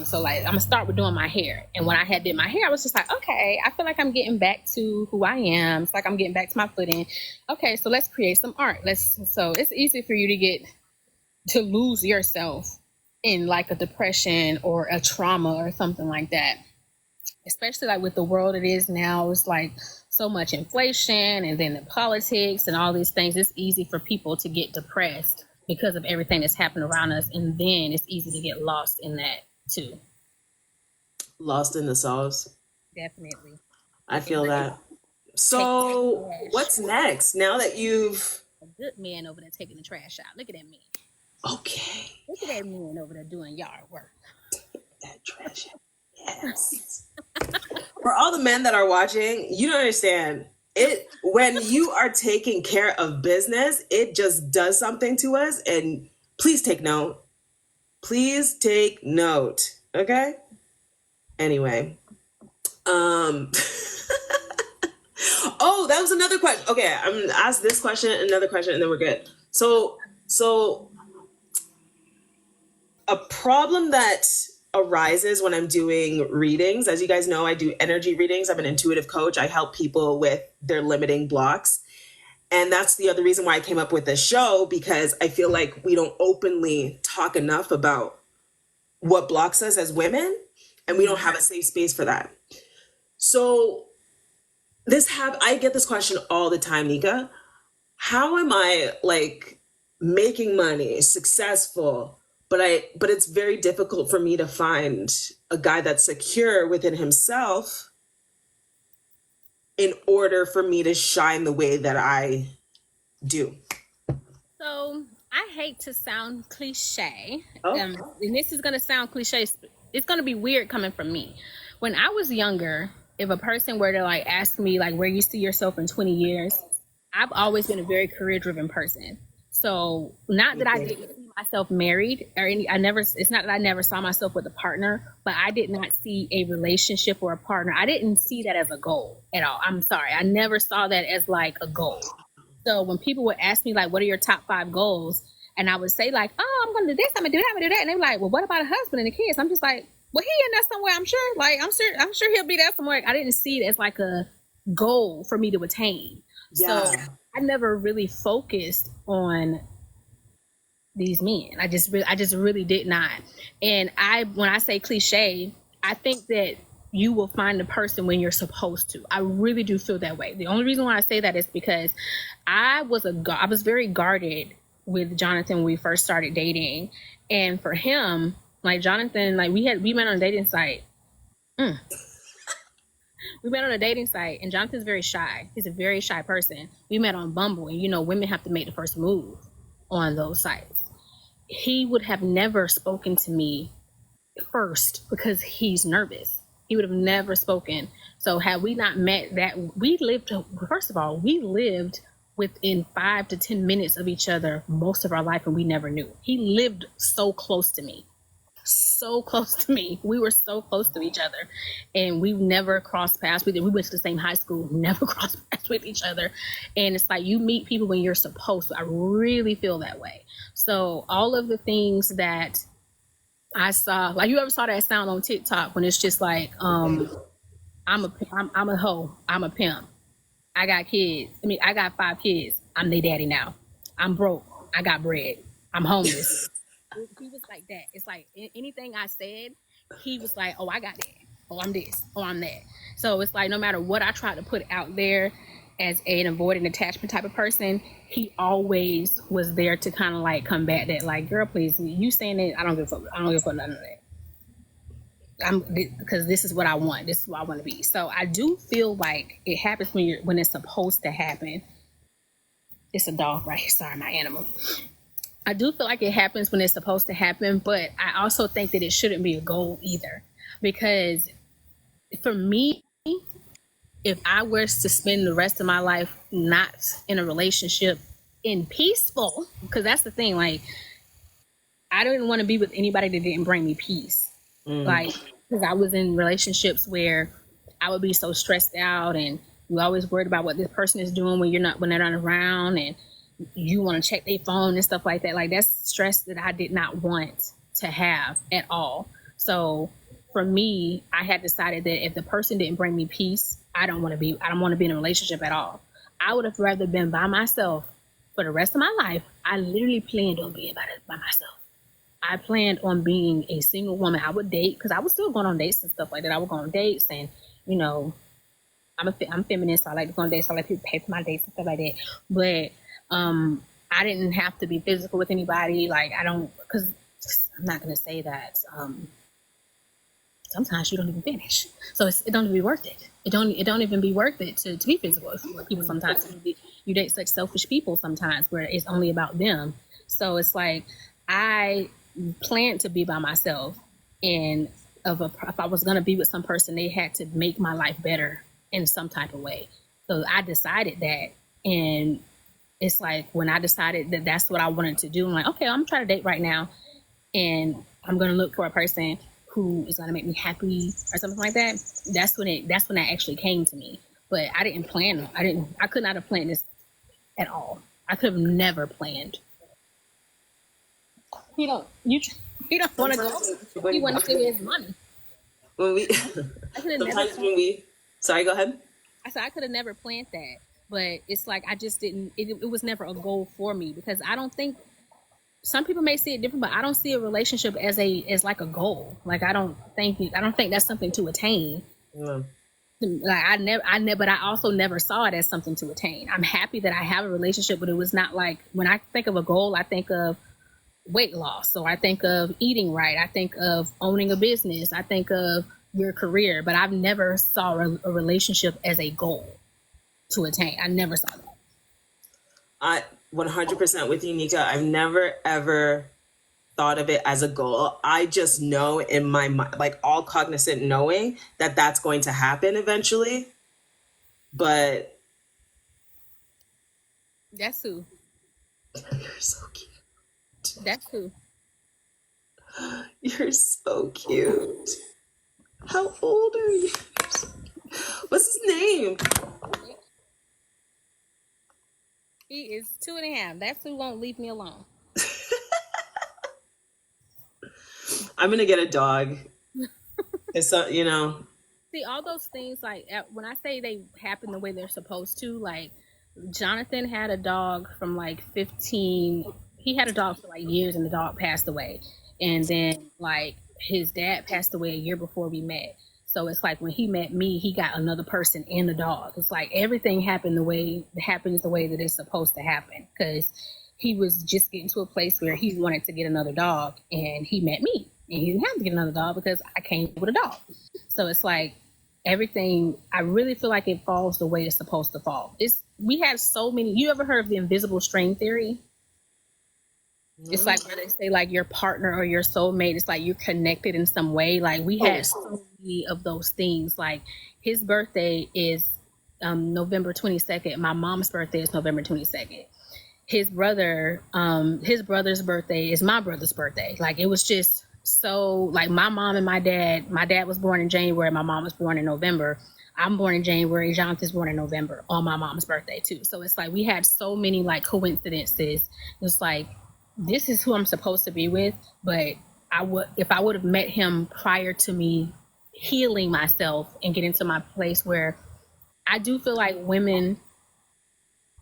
So like, I'm gonna start with doing my hair. And when I had did my hair, I was just like, okay, I feel like I'm getting back to who I am. It's like I'm getting back to my footing. Okay, so let's create some art. So it's easy for you to lose yourself in like a depression or a trauma or something like that. Especially like with the world it is now, it's like so much inflation and then the politics and all these things. It's easy for people to get depressed because of everything that's happened around us, and then it's easy to get lost in that too. Lost in the sauce. Definitely. I feel that. So what's next? Now that you've a good man over there taking the trash out. Look at that man. Okay. Look at that man over there doing yard work. That trash out. Yes. For all the men that are watching, you don't understand. When you are taking care of business, it just does something to us. And please take note. Please take note. Okay? Anyway. Oh, that was another question. Okay, I'm gonna ask this question, another question, and then we're good. So a problem that arises when I'm doing readings, as you guys know, I do energy readings. I'm an intuitive coach. I help people with their limiting blocks. And that's the other reason why I came up with this show, because I feel like we don't openly talk enough about what blocks us as women, and we don't have a safe space for that. So I get this question all the time, Nika. How am I like making money, successful, but it's very difficult for me to find a guy that's secure within himself in order for me to shine the way that I do. So I hate to sound cliche, Oh. and this is going to sound cliche. It's going to be weird coming from me. When I was younger, if a person were to like ask me like where you see yourself in 20 years, I've always been a very career-driven person. So not that I didn't see myself married or any, I never. It's not that I never saw myself with a partner, but I did not see a relationship or a partner. I didn't see that as a goal at all. I'm sorry, I never saw that as like a goal. So when people would ask me like, "What are your top 5 goals?" and I would say like, "Oh, I'm gonna do this, I'm gonna do that, I'm gonna do that," and they're like, "Well, what about a husband and the kids?" I'm just like, "Well, he in there somewhere, I'm sure. Like, I'm sure he'll be there somewhere." I didn't see it as like a goal for me to attain. Yeah. So I never really focused on these men. I just really did not. And when I say cliche, I think that you will find the person when you're supposed to. I really do feel that way. The only reason why I say that is because I was very guarded with Jonathan when we first started dating. And for him, like Jonathan, like we met on a dating site. We met on a dating site, and Jonathan's very shy. He's a very shy person. We met on Bumble, and you know, women have to make the first move on those sites. He would have never spoken to me first because he's nervous. He would have never spoken. So had we not met, first of all, we lived within 5 to 10 minutes of each other most of our life, and we never knew. He lived so close to me. So close to me. We were so close to each other, and we've never crossed paths with it. We went to the same high school, never crossed paths with each other. And it's like you meet people when you're supposed to. I really feel that way. So all of the things that I saw, like you ever saw that sound on TikTok when it's just like, I'm a hoe, I'm a pimp, I got kids. I mean, I got 5 kids. I'm their daddy now. I'm broke. I got bread. I'm homeless. He was like that. It's like anything I said, he was like, "Oh, I got that. Oh, I'm this. Oh, I'm that." So it's like no matter what I tried to put out there as an avoidant attachment type of person, he always was there to kind of like combat that. Like, girl, please, you saying that, I don't give a fuck. I don't give a fuck none of that. Because this is what I want. This is what I want to be. So I do feel like it happens when it's supposed to happen. It's a dog right here. Sorry, my animal. I do feel like it happens when it's supposed to happen, but I also think that it shouldn't be a goal either. Because for me, if I was to spend the rest of my life not in a relationship in peaceful, because that's the thing, like, I didn't want to be with anybody that didn't bring me peace. Like, because I was in relationships where I would be so stressed out, and you always worried about what this person is doing when they're not around, and you want to check their phone and stuff like that. Like, that's stress that I did not want to have at all. So for me, I had decided that if the person didn't bring me peace, I don't want to be in a relationship at all. I would have rather been by myself for the rest of my life. I literally planned on being by myself. I planned on being a single woman. I would date, because I was still going on dates and stuff like that. I would go on dates, and you know, I'm feminist, so I like to go on dates. So I like people pay for my dates and stuff like that. But I didn't have to be physical with anybody. Like, I don't, because I'm not going to say that. Sometimes you don't even finish, so it don't even be worth it. It don't even be worth it to be physical with people. Sometimes you date such selfish people sometimes where it's only about them. So it's like I planned to be by myself, and if I was going to be with some person, they had to make my life better in some type of way. So I decided that, and it's like when I decided that that's what I wanted to do, I'm like, okay, I'm trying to date right now, and I'm going to look for a person who is going to make me happy or something like that. That's when that actually came to me. but I didn't plan. I could not have planned this at all. I could have never planned. He don't. He don't want to go. He want to stay with his money. When we I could have never. sometimes when we sorry, go ahead. I said I could have never planned that, but it's like I just didn't. It was never a goal for me because I don't think some people may see it different, but I don't see a relationship as like a goal. Like I don't think that's something to attain. No. Like I never, but I also never saw it as something to attain. I'm happy that I have a relationship, but it was not like when I think of a goal, I think of weight loss. So I think of eating right. I think of owning a business. I think of your career, but I've never saw a relationship as a goal to attain. I never saw that. I 100% with you, Nika. I've never ever thought of it as a goal. I just know in my mind, like all cognizant knowing that that's going to happen eventually. But That's who. you're so cute. That's who. You're so cute. How old are you? What's his name? He is 2.5. That's who won't leave me alone. I'm gonna get a dog. It's you know. See, all those things, like when I say they happen the way they're supposed to, like Jonathan had a dog from like 15. He had a dog for like years, and the dog passed away. And then like his dad passed away a year before we met. So it's like when he met me, he got another person and the dog. It's like everything happens the way that it's supposed to happen. Because he was just getting to a place where he wanted to get another dog, and he met me, and he didn't have to get another dog because I came with a dog. So it's like everything. I really feel like it falls the way it's supposed to fall. We had so many. You ever heard of the invisible string theory? It's like where they say like your partner or your soulmate, it's like you're connected in some way. Like we had so many of those things. Like his birthday is November 22nd. My mom's birthday is November 22nd. His brother's birthday is my brother's birthday. Like it was just so like my mom and my dad was born in January. My mom was born in November. I'm born in January. Jonathan's born in November on my mom's birthday too. So it's like we had so many like coincidences. It's like, this is who I'm supposed to be with, but if I would have met him prior to me healing myself and getting to my place where I do feel like women,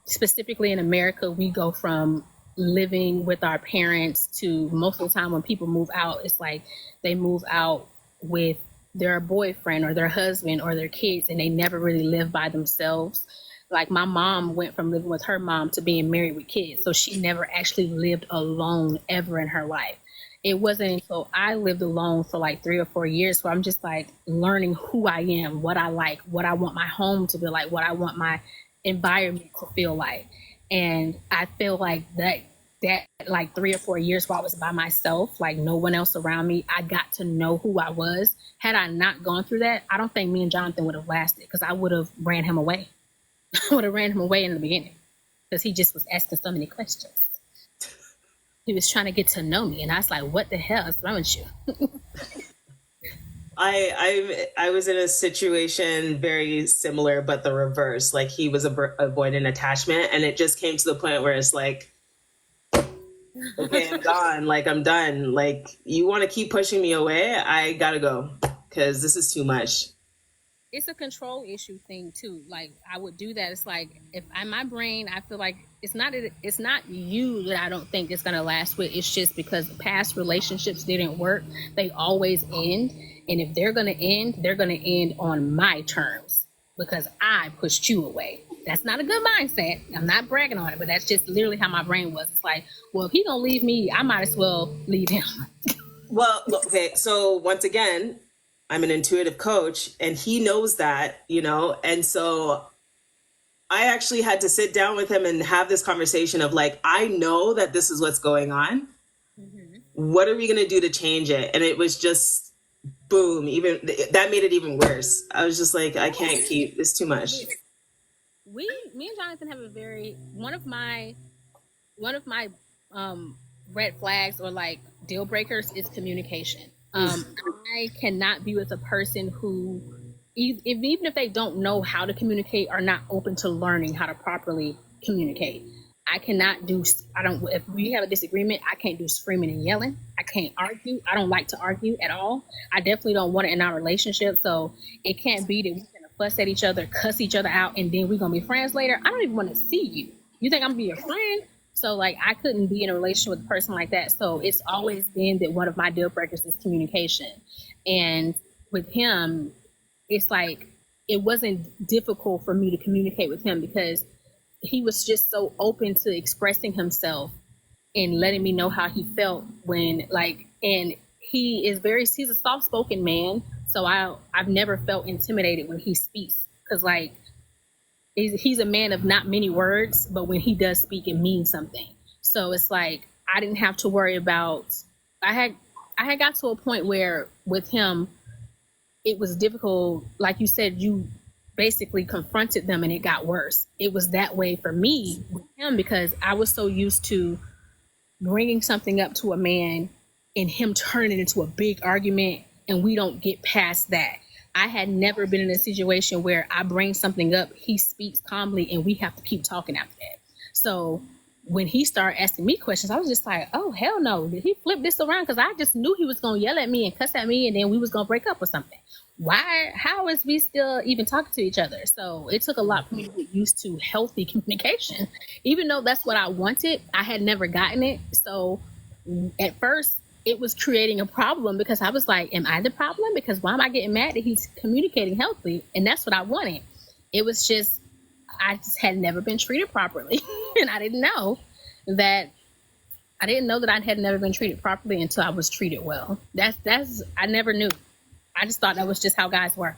specifically in America, we go from living with our parents to most of the time when people move out, it's like they move out with their boyfriend or their husband or their kids, and they never really live by themselves. Like my mom went from living with her mom to being married with kids. So she never actually lived alone ever in her life. It wasn't until I lived alone for like 3 or 4 years where I'm just like learning who I am, what I like, what I want my home to be like, what I want my environment to feel like. And I feel like that like 3 or 4 years while I was by myself, like no one else around me, I got to know who I was. Had I not gone through that, I don't think me and Jonathan would have lasted because I would have ran him away. I would have ran him away in the beginning because he just was asking so many questions. He was trying to get to know me, and I was like, "What the hell is wrong with you?" I was in a situation very similar, but the reverse. Like he was avoiding attachment, and it just came to the point where it's like, okay, I'm gone. Like I'm done. Like you want to keep pushing me away, I gotta go because this is too much. It's a control issue thing too. Like I would do that. It's like if in my brain, I feel like it's not you that I don't think it's gonna last with. It's just because past relationships didn't work. They always end, and if they're gonna end on my terms because I pushed you away. That's not a good mindset. I'm not bragging on it, but that's just literally how my brain was. It's like, well, if he gonna leave me, I might as well leave him. Well, okay. So once again, I'm an intuitive coach and he knows that, and so I actually had to sit down with him and have this conversation of like, I know that this is what's going on. Mm-hmm. What are we going to do to change it? And it was just boom, even that made it even worse. I was just like, I can't keep this too much. Me and Jonathan have one of my red flags or like deal breakers is communication. I cannot be with a person who even if they don't know how to communicate, are not open to learning how to properly communicate. I don't, if we have a disagreement, I can't do screaming and yelling. I can't argue. I don't like to argue at all. I definitely don't want it in our relationship. So it can't be that we're going to fuss at each other, cuss each other out, and then we're going to be friends later. I don't even want to see you. You think I'm going to be your friend? So, like, I couldn't be in a relationship with a person like that. So it's always been that one of my deal breakers is communication. And with him, it's like, it wasn't difficult for me to communicate with him because he was just so open to expressing himself and letting me know how he felt when, like, and he's a soft-spoken man. So I've never felt intimidated when he speaks, because, like, he's a man of not many words, but when he does speak, it means something. So it's like, I didn't have to worry about, I had got to a point where with him, it was difficult. Like you said, you basically confronted them and it got worse. It was that way for me with him because I was so used to bringing something up to a man and him turning it into a big argument, and we don't get past that. I had never been in a situation where I bring something up, he speaks calmly, and we have to keep talking after that. So when he started asking me questions, I was just like, oh, hell no. Did he flip this around? Because I just knew he was going to yell at me and cuss at me, and then we was going to break up or something. How is we still even talking to each other? So it took a lot for me to get used to healthy communication. Even though that's what I wanted, I had never gotten it. So at first, it was creating a problem because I was like, am I the problem? Because why am I getting mad that he's communicating healthy? And that's what I wanted. It was just, I just had never been treated properly. And I didn't know that I had never been treated properly until I was treated well. I never knew. I just thought that was just how guys were.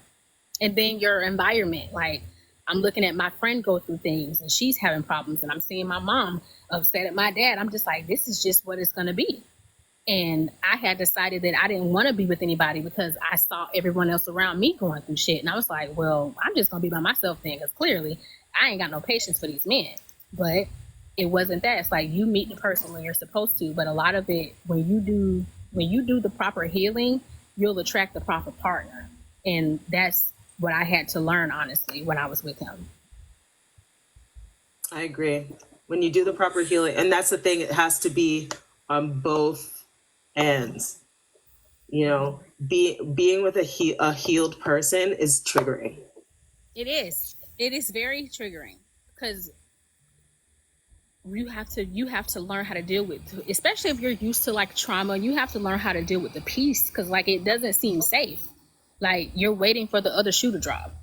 And then your environment, like, I'm looking at my friend go through things and she's having problems, and I'm seeing my mom upset at my dad. I'm just like, this is just what it's going to be. And I had decided that I didn't want to be with anybody because I saw everyone else around me going through shit. And I was like, well, I'm just going to be by myself then, because clearly I ain't got no patience for these men. But it wasn't that. It's like, you meet the person when you're supposed to. But a lot of it, when you do the proper healing, you'll attract the proper partner. And that's what I had to learn, honestly, when I was with him. I agree. When you do the proper healing, and that's the thing, it has to be on both ends. You know, being with a healed person is triggering. It is. It is very triggering because you have to learn how to deal with, especially if you're used to like trauma, you have to learn how to deal with the peace, because like it doesn't seem safe. Like, you're waiting for the other shoe to drop.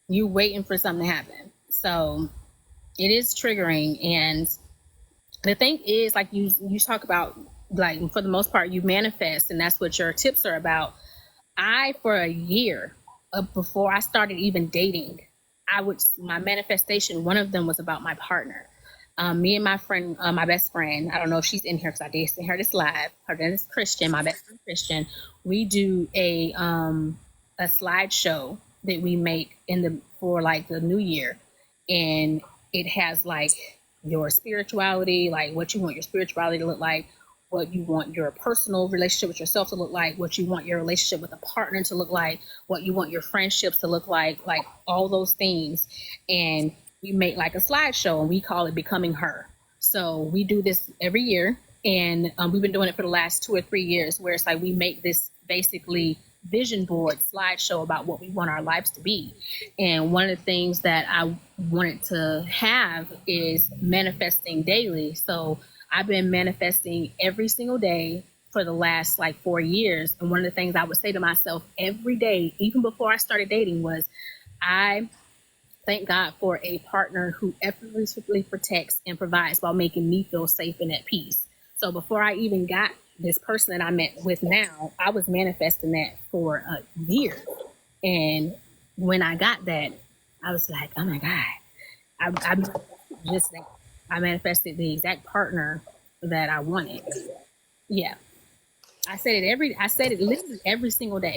You're waiting for something to happen. So it is triggering. And the thing is, like you talk about, like, for the most part, you manifest, and that's what your tips are about. For a year before I started even dating, my manifestation, one of them was about my partner. Me and my friend, my best friend, I don't know if she's in here because I did see her this live. Her name is Christian, my best friend Christian. We do a slideshow that we make for like the new year, and it has like your spirituality, like what you want your spirituality to look like, what you want your personal relationship with yourself to look like, what you want your relationship with a partner to look like, what you want your friendships to look like all those things. And we make like a slideshow, and we call it Becoming Her. So we do this every year, and we've been doing it for the last 2 or 3 years, where it's like we make this basically vision board slideshow about what we want our lives to be. And one of the things that I wanted to have is manifesting daily. So I've been manifesting every single day for the last like 4 years. And one of the things I would say to myself every day, even before I started dating, was I thank God for a partner who effortlessly protects and provides while making me feel safe and at peace. So before I even got this person that I met with now, I was manifesting that for a year. And when I got that, I was like, oh my God, I manifested the exact partner that I wanted. Yeah. I said it literally every single day.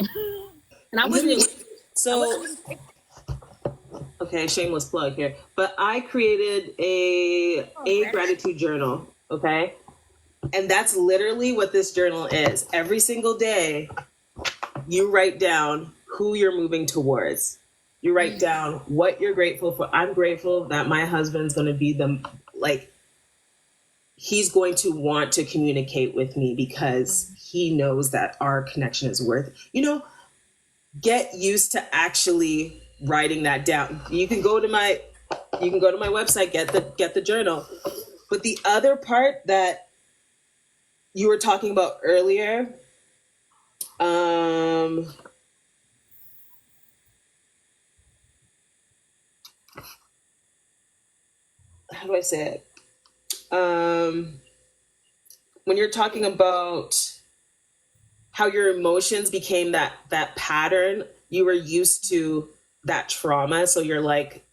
And I wasn't okay, shameless plug here, but I created a gratitude journal, okay? And that's literally what this journal is. Every single day, you write down who you're moving towards. You write down what you're grateful for. I'm grateful that my husband's going to be like, he's going to want to communicate with me because he knows that our connection is worth it. Get used to actually writing that down. You can go to my website, get the journal. But the other part that you were talking about earlier, how do I say it? When you're talking about how your emotions became that pattern, you were used to that trauma, so you're like,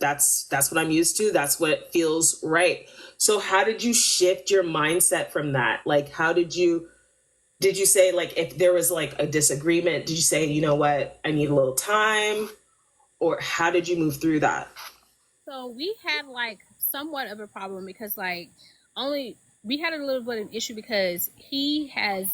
that's what I'm used to, that's what feels right. So how did you shift your mindset from that? Like, how did you say, like, if there was like a disagreement, did you say, you know what, I need a little time? Or how did you move through that? So we had like somewhat of a problem because like only we had a little bit of an issue because he has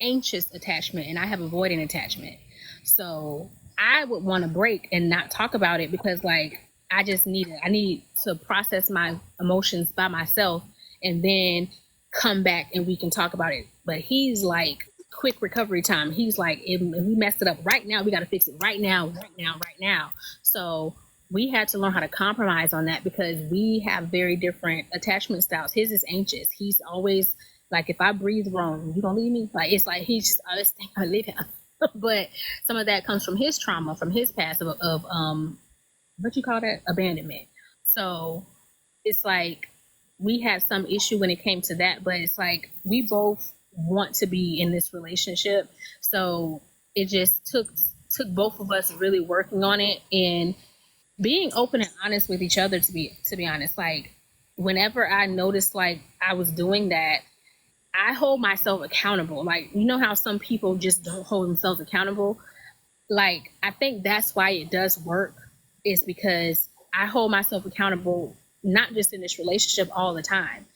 anxious attachment and I have avoidant attachment. So I would want to break and not talk about it because like I need to process my emotions by myself and then come back and we can talk about it. But he's like quick recovery time. He's like, if we messed it up right now, we got to fix it right now, right now, right now. So we had to learn how to compromise on that because we have very different attachment styles. His is anxious. He's always like, if I breathe wrong, you gonna leave me? Like, it's like he's just always think I leave him. But some of that comes from his trauma, from his past of what you call that, abandonment. So it's like we had some issue when it came to that, but it's like we both want to be in this relationship. So it just took both of us really working on it and being open and honest with each other. To be honest, like whenever I noticed like I was doing that, I hold myself accountable. Like, you know how some people just don't hold themselves accountable? Like, I think that's why it does work, is because I hold myself accountable, not just in this relationship all the time.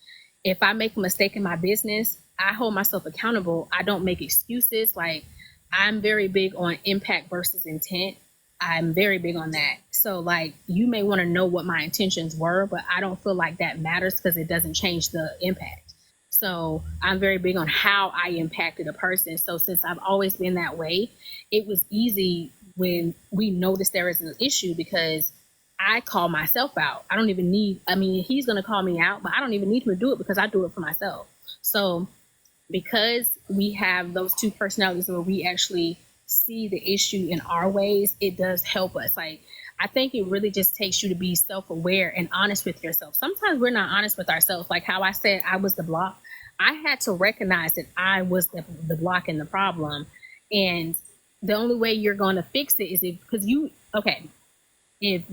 If I make a mistake in my business, I hold myself accountable. I don't make excuses. Like, I'm very big on impact versus intent. I'm very big on that. So, like, you may want to know what my intentions were, but I don't feel like that matters because it doesn't change the impact. So I'm very big on how I impacted a person. So since I've always been that way, it was easy when we noticed there was an issue because I call myself out. I don't even need, I mean, he's going to call me out, but I don't even need him to do it because I do it for myself. So because we have those two personalities where we actually see the issue in our ways, it does help us. Like, I think it really just takes you to be self-aware and honest with yourself. Sometimes we're not honest with ourselves. Like how I said I was the block. I had to recognize that I was the block and the problem. And the only way you're going to fix it is because if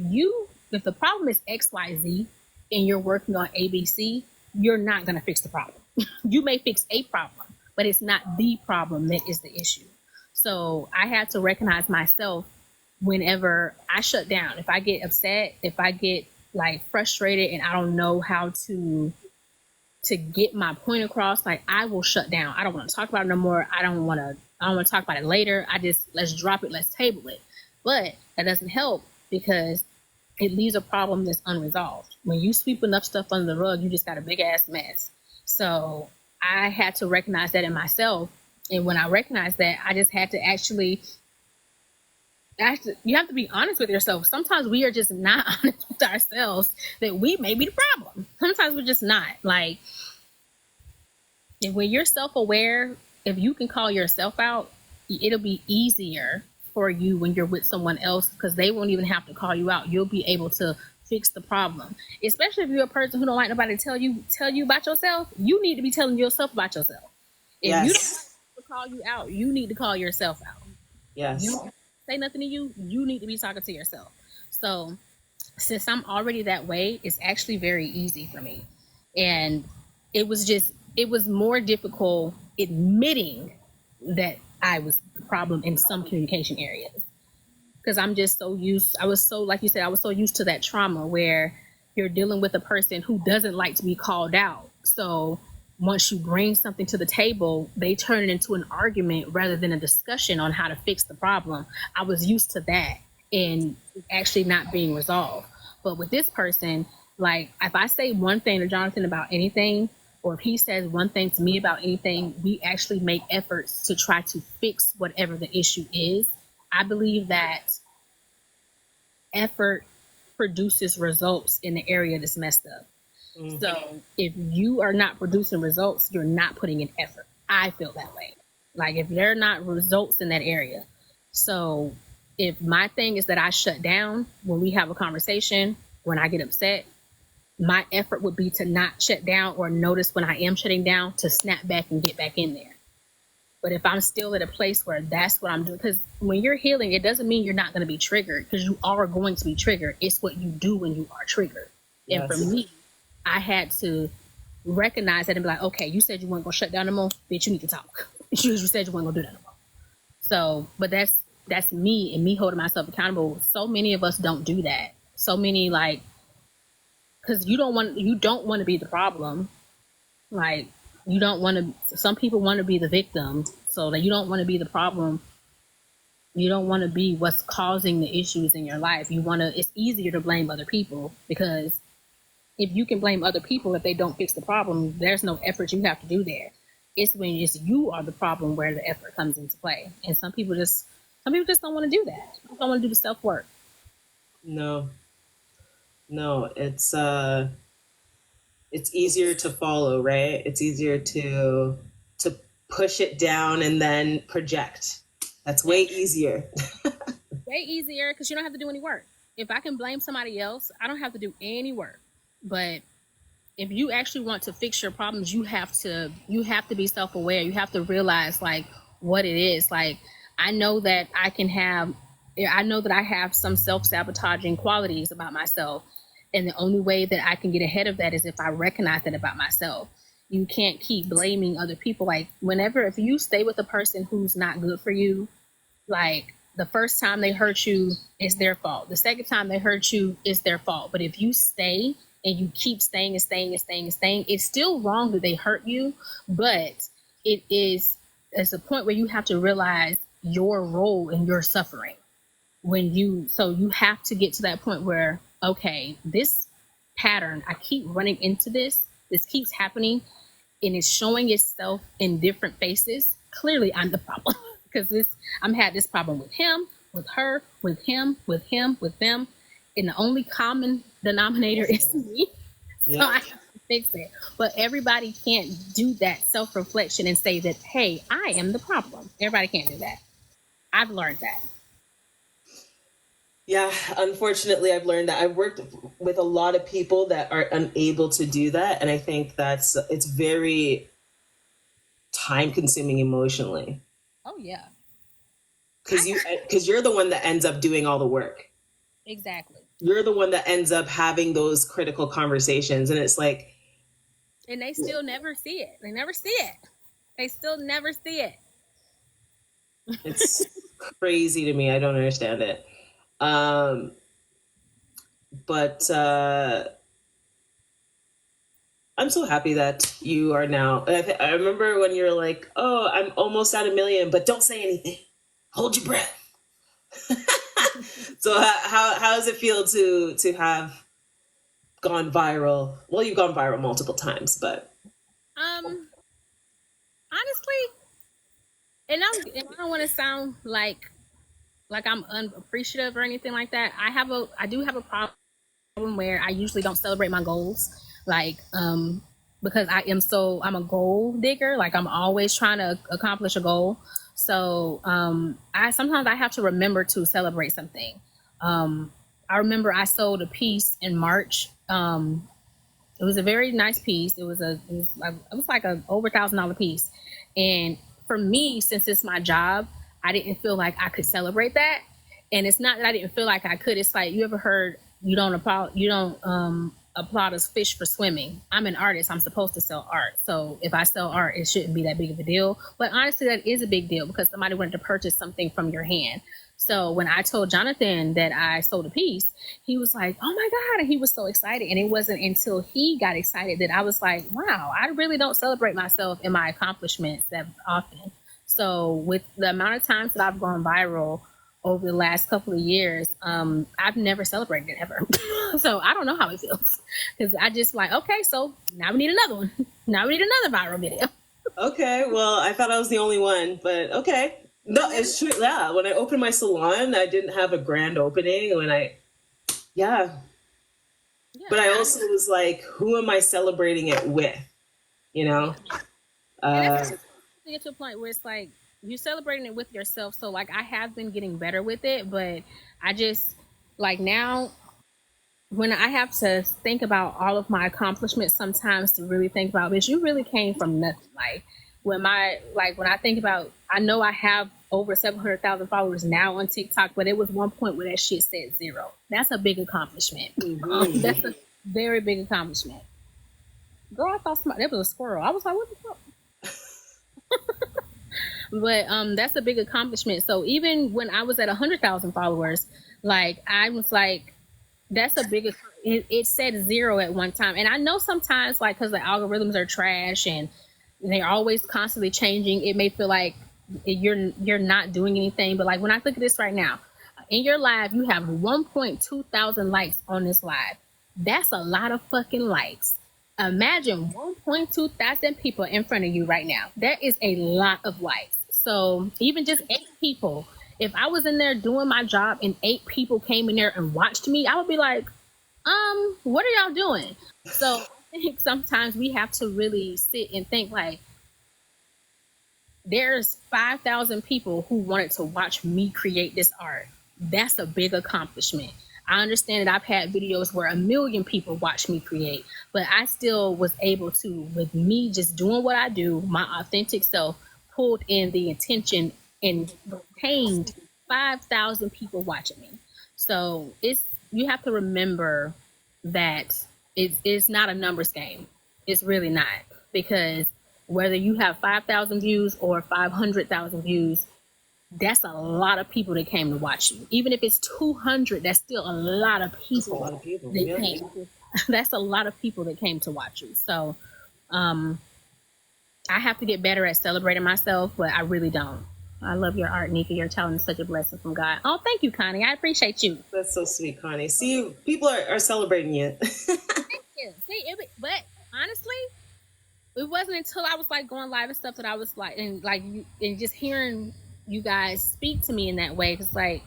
the problem is XYZ and you're working on ABC, you're not going to fix the problem. You may fix a problem, but it's not the problem that is the issue. So I had to recognize myself whenever I shut down. If I get upset, if I get like frustrated and I don't know how to get my point across, like I will shut down. I don't want to talk about it no more. I don't want to talk about it later. Let's drop it. Let's table it. But that doesn't help because it leaves a problem that's unresolved. When you sweep enough stuff under the rug, you just got a big ass mess. So I had to recognize that in myself. And when I recognized that, I just had to actually, you have to be honest with yourself. Sometimes we are just not honest with ourselves that we may be the problem. Sometimes we're just not. Like, when you're self-aware, if you can call yourself out, it'll be easier for you when you're with someone else because they won't even have to call you out. You'll be able to fix the problem. Especially if you're a person who don't like nobody to tell you about yourself, you need to be telling yourself about yourself. If you don't like people to call you out, you need to call yourself out. Yes. You don't say nothing to you, you need to be talking to yourself. So since I'm already that way, it's actually very easy for me. And it was more difficult admitting that I was the problem in some communication areas. Because I was so, like you said, I was so used to that trauma where you're dealing with a person who doesn't like to be called out. So once you bring something to the table, they turn it into an argument rather than a discussion on how to fix the problem. I was used to that and actually not being resolved. But with this person, like if I say one thing to Jonathan about anything, or if he says one thing to me about anything, we actually make efforts to try to fix whatever the issue is. I believe that effort produces results in the area that's messed up. Mm-hmm. So if you are not producing results, you're not putting in effort. I feel that way. Like if there are not results in that area. So if my thing is that I shut down when we have a conversation, when I get upset, my effort would be to not shut down, or notice when I am shutting down to snap back and get back in there. But if I'm still at a place where that's what I'm doing, because when you're healing, it doesn't mean you're not going to be triggered, because you are going to be triggered. It's what you do when you are triggered. Yes. And for me, I had to recognize that and be like, okay, you said you weren't going to shut down no more. Bitch, you need to talk. You said you weren't going to do that no more. So, but that's me and me holding myself accountable. So many of us don't do that. So many, like, because you don't want to be the problem. Like, you don't want to, some people want to be the victim, so that you don't want to be the problem. You don't want to be what's causing the issues in your life. It's easier to blame other people, because if you can blame other people if they don't fix the problem, there's no effort you have to do there. It's when it's you are the problem where the effort comes into play. And some people just don't want to do that. They don't want to do the self-work. No, it's easier to follow, right? It's easier to push it down and then project. That's way easier. Way easier, because you don't have to do any work. If I can blame somebody else, I don't have to do any work. But if you actually want to fix your problems, you have to be self-aware. You have to realize like what it is. Like, I know that I have some self-sabotaging qualities about myself. And the only way that I can get ahead of that is if I recognize that about myself. You can't keep blaming other people. Like, if you stay with a person who's not good for you, like, the first time they hurt you, it's their fault. The second time they hurt you, it's their fault. But if you stay and you keep staying and staying and staying and staying, it's still wrong that they hurt you. But it's a point where you have to realize your role in your suffering. So you have to get to that point where, okay, this pattern, I keep running into this keeps happening, and it's showing itself in different faces. Clearly I'm the problem, because I'm had this problem with him, with her, with him, with him, with them, and the only common denominator is me. Yeah. So I have to fix it. But everybody can't do that self-reflection and say that, hey, I am the problem. Everybody can't do that. I've learned that. Yeah, unfortunately, I've learned that. I've worked with a lot of people that are unable to do that. And I think it's very time-consuming emotionally. Oh, yeah. Because you're the one that ends up doing all the work. Exactly. You're the one that ends up having those critical conversations. And it's like... And they still never see it. They never see it. They still never see it. It's crazy to me. I don't understand it. But I'm so happy that you are now. I remember when you were like, oh, I'm almost at 1 million, but don't say anything. Hold your breath. So how does it feel to have gone viral? Well, you've gone viral multiple times, but honestly, and I don't want to sound like I'm unappreciative or anything like that. I do have a problem where I usually don't celebrate my goals, like because I'm a goal digger. Like, I'm always trying to accomplish a goal. So sometimes I have to remember to celebrate something. I remember I sold a piece in March. It was a very nice piece. It was like a over $1,000 piece. And for me, since it's my job, I didn't feel like I could celebrate that. And it's not that I didn't feel like I could. It's like, you ever heard, you don't applaud a fish for swimming. I'm an artist. I'm supposed to sell art. So if I sell art, it shouldn't be that big of a deal. But honestly, that is a big deal, because somebody wanted to purchase something from your hand. So when I told Jonathan that I sold a piece, he was like, "Oh my God." And he was so excited. And it wasn't until he got excited that I was like, wow, I really don't celebrate myself and my accomplishments that often. So with the amount of times that I've gone viral over the last couple of years, I've never celebrated it ever. So I don't know how it feels, because I just like, okay, so now we need another one. Now we need another viral video. Okay, well, I thought I was the only one, but okay. No, it's true. Yeah, when I opened my salon, I didn't have a grand opening. Yeah. But I also was like, who am I celebrating it with? You know? And that's to get to a point where it's like you're celebrating it with yourself. So like I have been getting better with it, but I just like now when I have to think about all of my accomplishments sometimes to really think about, bitch, you really came from nothing. Like when I think about, I know I have over 700,000 followers now on TikTok, but it was one point where that shit said 0. That's a big accomplishment. Mm-hmm. That's a very big accomplishment. Girl, I thought that was a squirrel. I was like, what the fuck? But that's a big accomplishment. So even when I was at 100,000 followers, like I was like, that's a big. It said 0 at one time, and I know sometimes like because the algorithms are trash and they're always constantly changing, it may feel like you're not doing anything. But like when I look at this right now, in your live, you have 1.2 thousand likes on this live. That's a lot of fucking likes. Imagine 1.2 thousand people in front of you right now. That is a lot of likes. So even just 8 people, if I was in there doing my job and 8 people came in there and watched me, I would be like, what are y'all doing? So I think sometimes we have to really sit and think like, there's 5,000 people who wanted to watch me create this art. That's a big accomplishment. I understand that I've had videos where 1 million people watch me create, but I still was able to, with me just doing what I do, my authentic self, pulled in the attention and retained 5,000 people watching me. So you have to remember that it's not a numbers game. It's really not, because whether you have 5,000 views or 500,000 views, that's a lot of people that came to watch you. Even if it's 200, that's still a lot of people. That's a lot of people. That Yeah. came. That's a lot of people that came to watch you. So, I have to get better at celebrating myself, but I really don't. I love your art, Nika. Your talent is such a blessing from God. Oh, thank you, Connie. I appreciate you. That's so sweet, Connie. See, people are celebrating you. Thank you. See, but honestly, it wasn't until I was like going live and stuff that I was like, and just hearing you guys speak to me in that way. Because like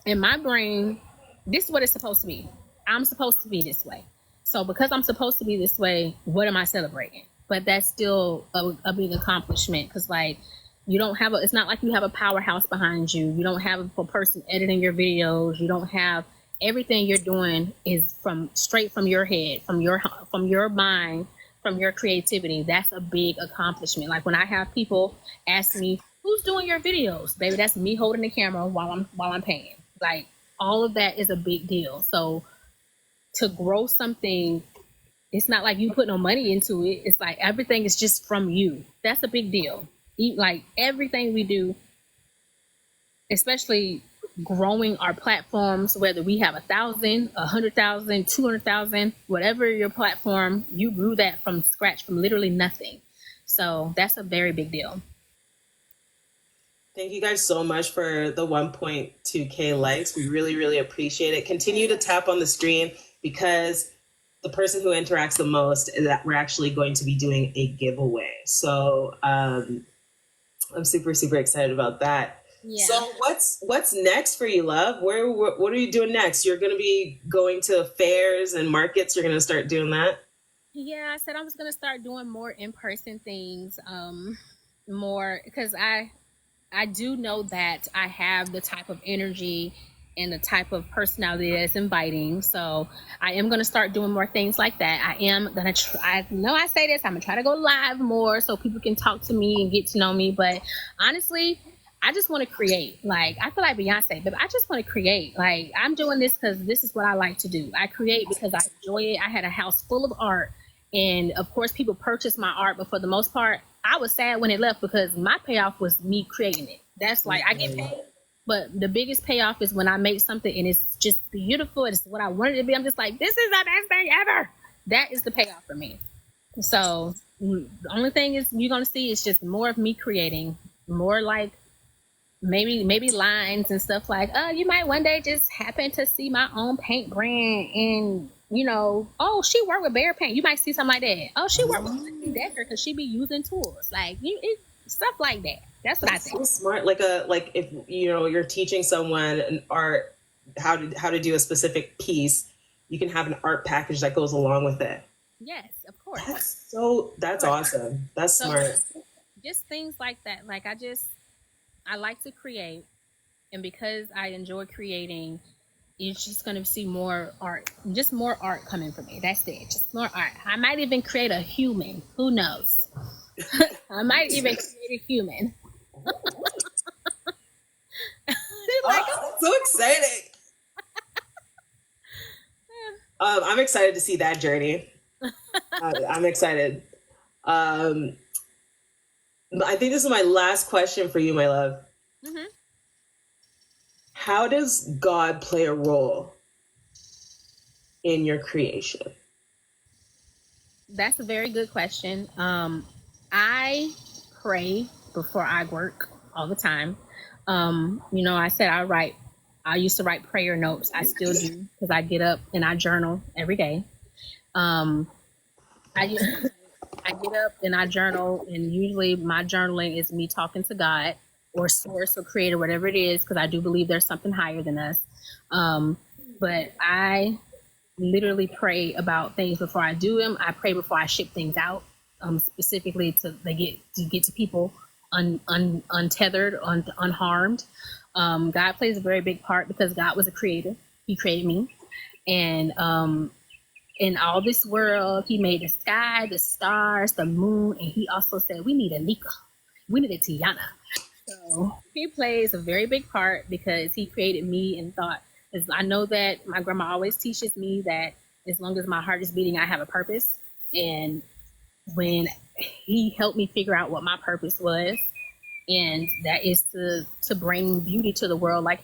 in my brain, this is what it's supposed to be. I'm supposed to be this way. So because I'm supposed to be this way, what am I celebrating? But that's still a big accomplishment, because like you don't have it's not like you have a powerhouse behind you. You don't have a person editing your videos. You don't have everything you're doing is straight from your head, from your mind, from your creativity. That's a big accomplishment. Like when I have people ask me, who's doing your videos? Baby, that's me holding the camera while I'm paying. Like all of that is a big deal. So to grow something, it's not like you put no money into it. It's like everything is just from you. That's a big deal. Like everything we do, especially growing our platforms, whether we have 1,000, 100,000, 200,000, whatever your platform, you grew that from scratch, from literally nothing. So that's a very big deal. Thank you guys so much for the 1.2K likes. We really, really appreciate it. Continue to tap on the stream, because the person who interacts the most is that we're actually going to be doing a giveaway. So I'm super, super excited about that. Yeah. So what's next for you, love? What are you doing next? You're going to be going to fairs and markets. You're going to start doing that? Yeah, I said I was going to start doing more in-person things, more, because I do know that I have the type of energy and the type of personality that's inviting. So I am going to start doing more things like that. I am going to try. I know I say this, I'm going to try to go live more so people can talk to me and get to know me. But honestly, I just want to create. Like, I feel like Beyonce, but I just want to create. Like, I'm doing this because this is what I like to do. I create because I enjoy it. I had a house full of art. And of course, people purchase my art. But for the most part, I was sad when it left, because my payoff was me creating it. That's like, I get paid But the biggest payoff is when I make something and it's just beautiful. It's what I wanted it to be. I'm just like, this is the best thing ever. That is the payoff for me. So the only thing is you're gonna see is just more of me creating, more like maybe lines and stuff like, oh, you might one day just happen to see my own paint brand and oh, she worked with Bear Paint. You might see something like that. Oh, she worked with Decker because she be using tools like stuff like that. That's what I think. So smart. Like if you're teaching someone an art how to do a specific piece, you can have an art package that goes along with it. Yes, of course. That's awesome. That's smart. Just things like that. Like I like to create, and because I enjoy creating, you're just gonna see more art, just more art coming from me. That's it, just more art. I might even create a human. Who knows? I might even create a human. Like, so exciting. I'm excited to see that journey. I'm excited. I think this is my last question for you, my love. Mm-hmm. How does God play a role in your creation? That's a very good question. I pray before I work all the time. I said I used to write prayer notes. I still do because I get up and I journal every day. I get up and I journal, and usually my journaling is me talking to God or source or creator, whatever it is, because I do believe there's something higher than us. But I literally pray about things before I do them. I pray before I ship things out, specifically to get to people untethered, unharmed. God plays a very big part because God was a creator. He created me, and in all this world, he made the sky, the stars, the moon, and he also said, we need a Nika. We need a Tiana. So he plays a very big part because he created me and thought, because I know that my grandma always teaches me that as long as my heart is beating, I have a purpose. And when he helped me figure out what my purpose was, and that is to bring beauty to the world like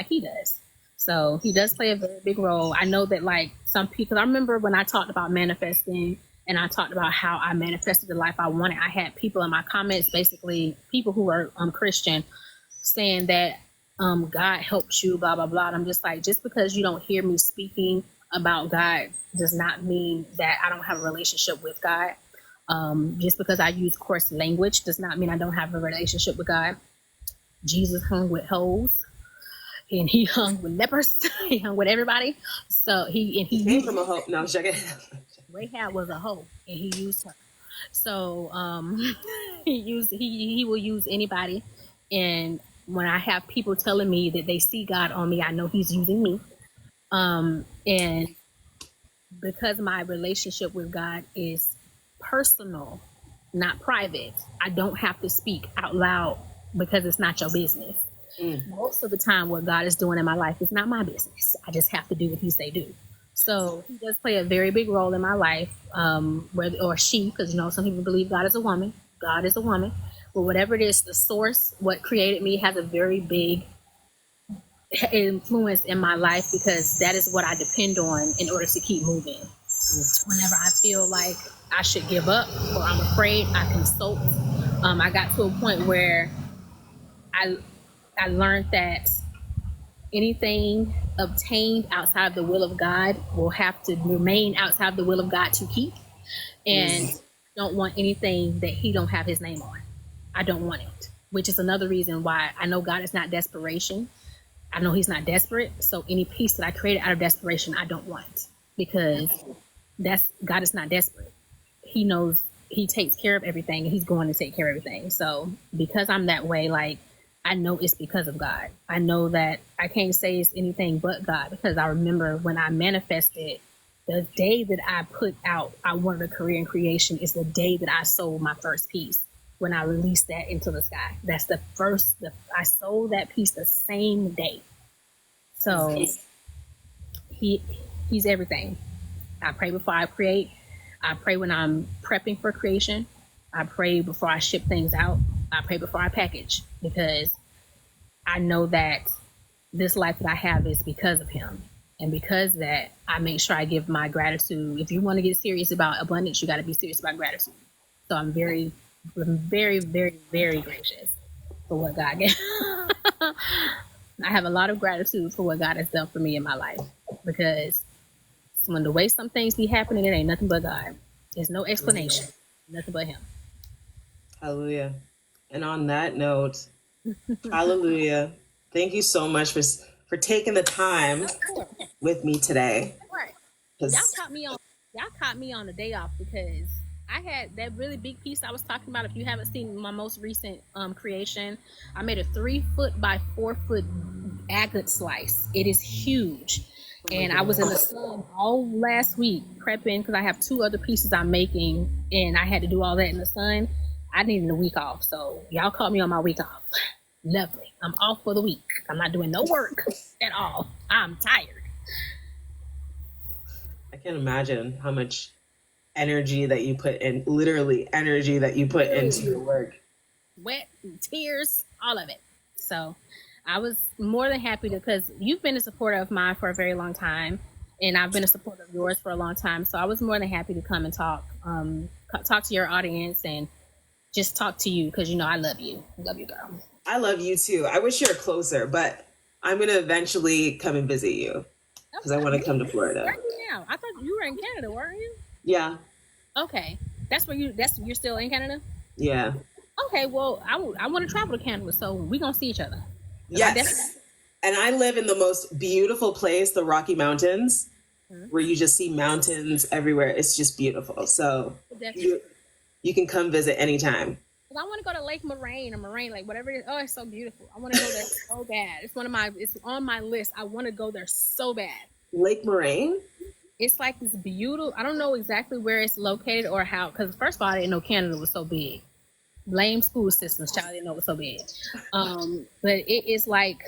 he does. So he does play a very big role. I know that like some people, I remember when I talked about manifesting and I talked about how I manifested the life I wanted, I had people in my comments, basically people who are Christian, saying that God helped you, blah, blah, blah. And I'm just like, just because you don't hear me speaking about God does not mean that I don't have a relationship with God. Just because I use coarse language does not mean I don't have a relationship with God. Jesus hung with hoes. And he hung with lepers. He hung with everybody. So he came from a hoe. No, Rahab was a hoe, and he used her. So he will use anybody. And when I have people telling me that they see God on me, I know he's using me. And because my relationship with God is personal, not private, I don't have to speak out loud because it's not your business. Most of the time what God is doing in my life is not my business. I just have to do what he say do. So he does play a very big role in my life, or she, because some people believe God is a woman. God is a woman. But whatever it is, the source, what created me, has a very big influence in my life because that is what I depend on in order to keep moving. Whenever I feel like I should give up or I'm afraid, I consult. I got to a point where I learned that anything obtained outside the will of God will have to remain outside the will of God to keep. And don't want anything that he don't have his name on. I don't want it, which is another reason why I know God is not desperation. I know he's not desperate. So any piece that I created out of desperation, I don't want, because God is not desperate. He knows he takes care of everything and he's going to take care of everything. So because I'm that way, like, I know it's because of God. I know that I can't say it's anything but God, because I remember when I manifested, the day that I put out, I wanted a career in creation, is the day that I sold my first piece. When I released that into the sky, that's I sold that piece the same day. So he's everything. I pray before I create. I pray when I'm prepping for creation. I pray before I ship things out. I pray before I package, because I know that this life that I have is because of him. And because that, I make sure I give my gratitude. If you want to get serious about abundance, you got to be serious about gratitude. So I'm very, very, very, very gracious for what God gave. I have a lot of gratitude for what God has done for me in my life, because when the way some things be happening, it ain't nothing but God. There's no explanation, nothing but Him. Hallelujah. And on that note, hallelujah. Thank you so much for taking the time with me today. Right. Y'all caught me on a day off, because I had that really big piece I was talking about. If you haven't seen my most recent creation, I made a 3 foot by 4 foot agate slice. It is huge. And I was in the sun all last week prepping, because I have 2 other pieces I'm making, and I had to do all that in the sun. I needed a week off, so y'all caught me on my week off. Lovely. I'm off for the week. I'm not doing no work at all. I'm tired. I can't imagine how much energy that you put in, literally energy that you put into your work. Sweat and tears, all of it. So I was more than happy to, because you've been a supporter of mine for a very long time, and I've been a supporter of yours for a long time. So I was more than happy to come and talk to your audience and just talk to you, because I love you. I love you, girl. I love you too. I wish you were closer, but I'm going to eventually come and visit you, because I want to come to Florida. Right now. I thought you were in Canada, weren't you? Yeah. Okay. You're still in Canada? Yeah. Okay, well, I want to travel to Canada, so we're going to see each other. Yes. And I live in the most beautiful place, the Rocky Mountains, where you just see mountains everywhere. It's just beautiful. So you can come visit anytime. I want to go to Lake Moraine, like whatever it is. Oh, it's so beautiful. I want to go there so bad. It's on my list. I want to go there so bad. Lake Moraine? It's like this beautiful, I don't know exactly where it's located or how, because first of all, I didn't know Canada was so big. Blame school systems, child, I didn't know it was so big. But it's like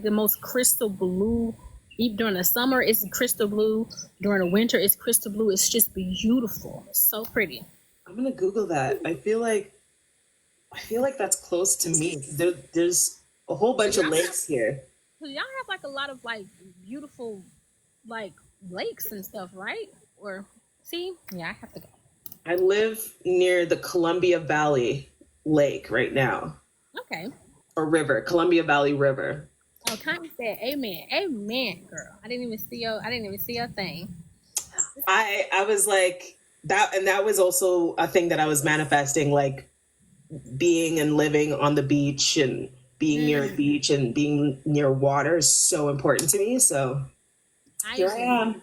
the most crystal blue. Even during the summer, it's crystal blue. During the winter, it's crystal blue. It's just beautiful. It's so pretty. I'm gonna Google that. I feel like that's close to me. There's a whole bunch of lakes here. So y'all have like a lot of like beautiful like lakes and stuff, right? Or see, yeah, I have to go. I live near the Columbia Valley Lake right now. Okay. Or river, Columbia Valley River. Oh, Connie said, "Amen, amen, girl." I didn't even see your thing. I was like that, and that was also a thing that I was manifesting, like being and living on the beach and being near a beach and being near water is so important to me. So here I am.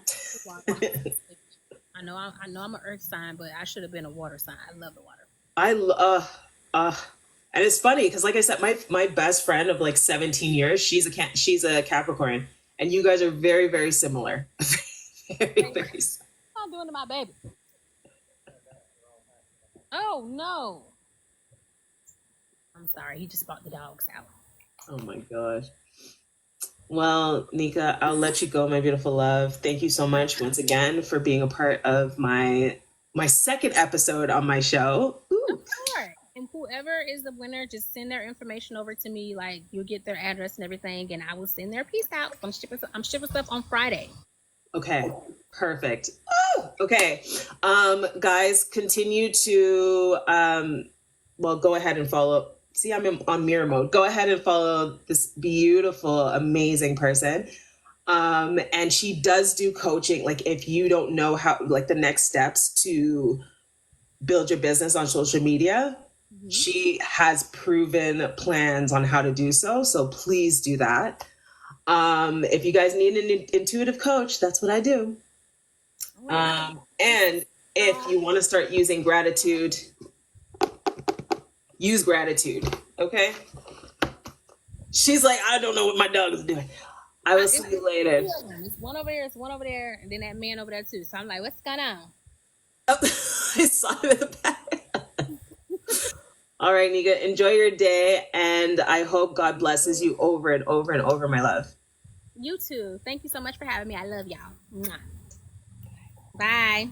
I know I'm an earth sign, but I should have been a water sign. I love the water. And it's funny because, like I said, my best friend of like 17 years, she's a Capricorn, and you guys are very, very similar. Very, very similar. What I'm doing to my baby? Oh no! I'm sorry. He just brought the dogs out. Oh my gosh. Well, Nika, I'll let you go, my beautiful love. Thank you so much once again for being a part of my second episode on my show. Ooh. Of course. And whoever is the winner, just send their information over to me. Like, you'll get their address and everything, and I will send their piece out. I'm shipping stuff on Friday. Okay, perfect. Oh, okay. Guys, continue to go ahead and follow. See, I'm on mirror mode. Go ahead and follow this beautiful, amazing person. And she does do coaching. Like, if you don't know how, like, the next steps to build your business on social media, she has proven plans on how to do so. So please do that. If you guys need an intuitive coach, that's what I do. And if you want to start using gratitude, use gratitude. Okay. She's like, I don't know what my dog is doing. I will see you later. It's one over there, and then that man over there too. So I'm like, what's going on? Oh, I saw him in the back. All right, Nika, enjoy your day, and I hope God blesses you over and over and over, my love. You too. Thank you so much for having me. I love y'all. Mwah. Bye.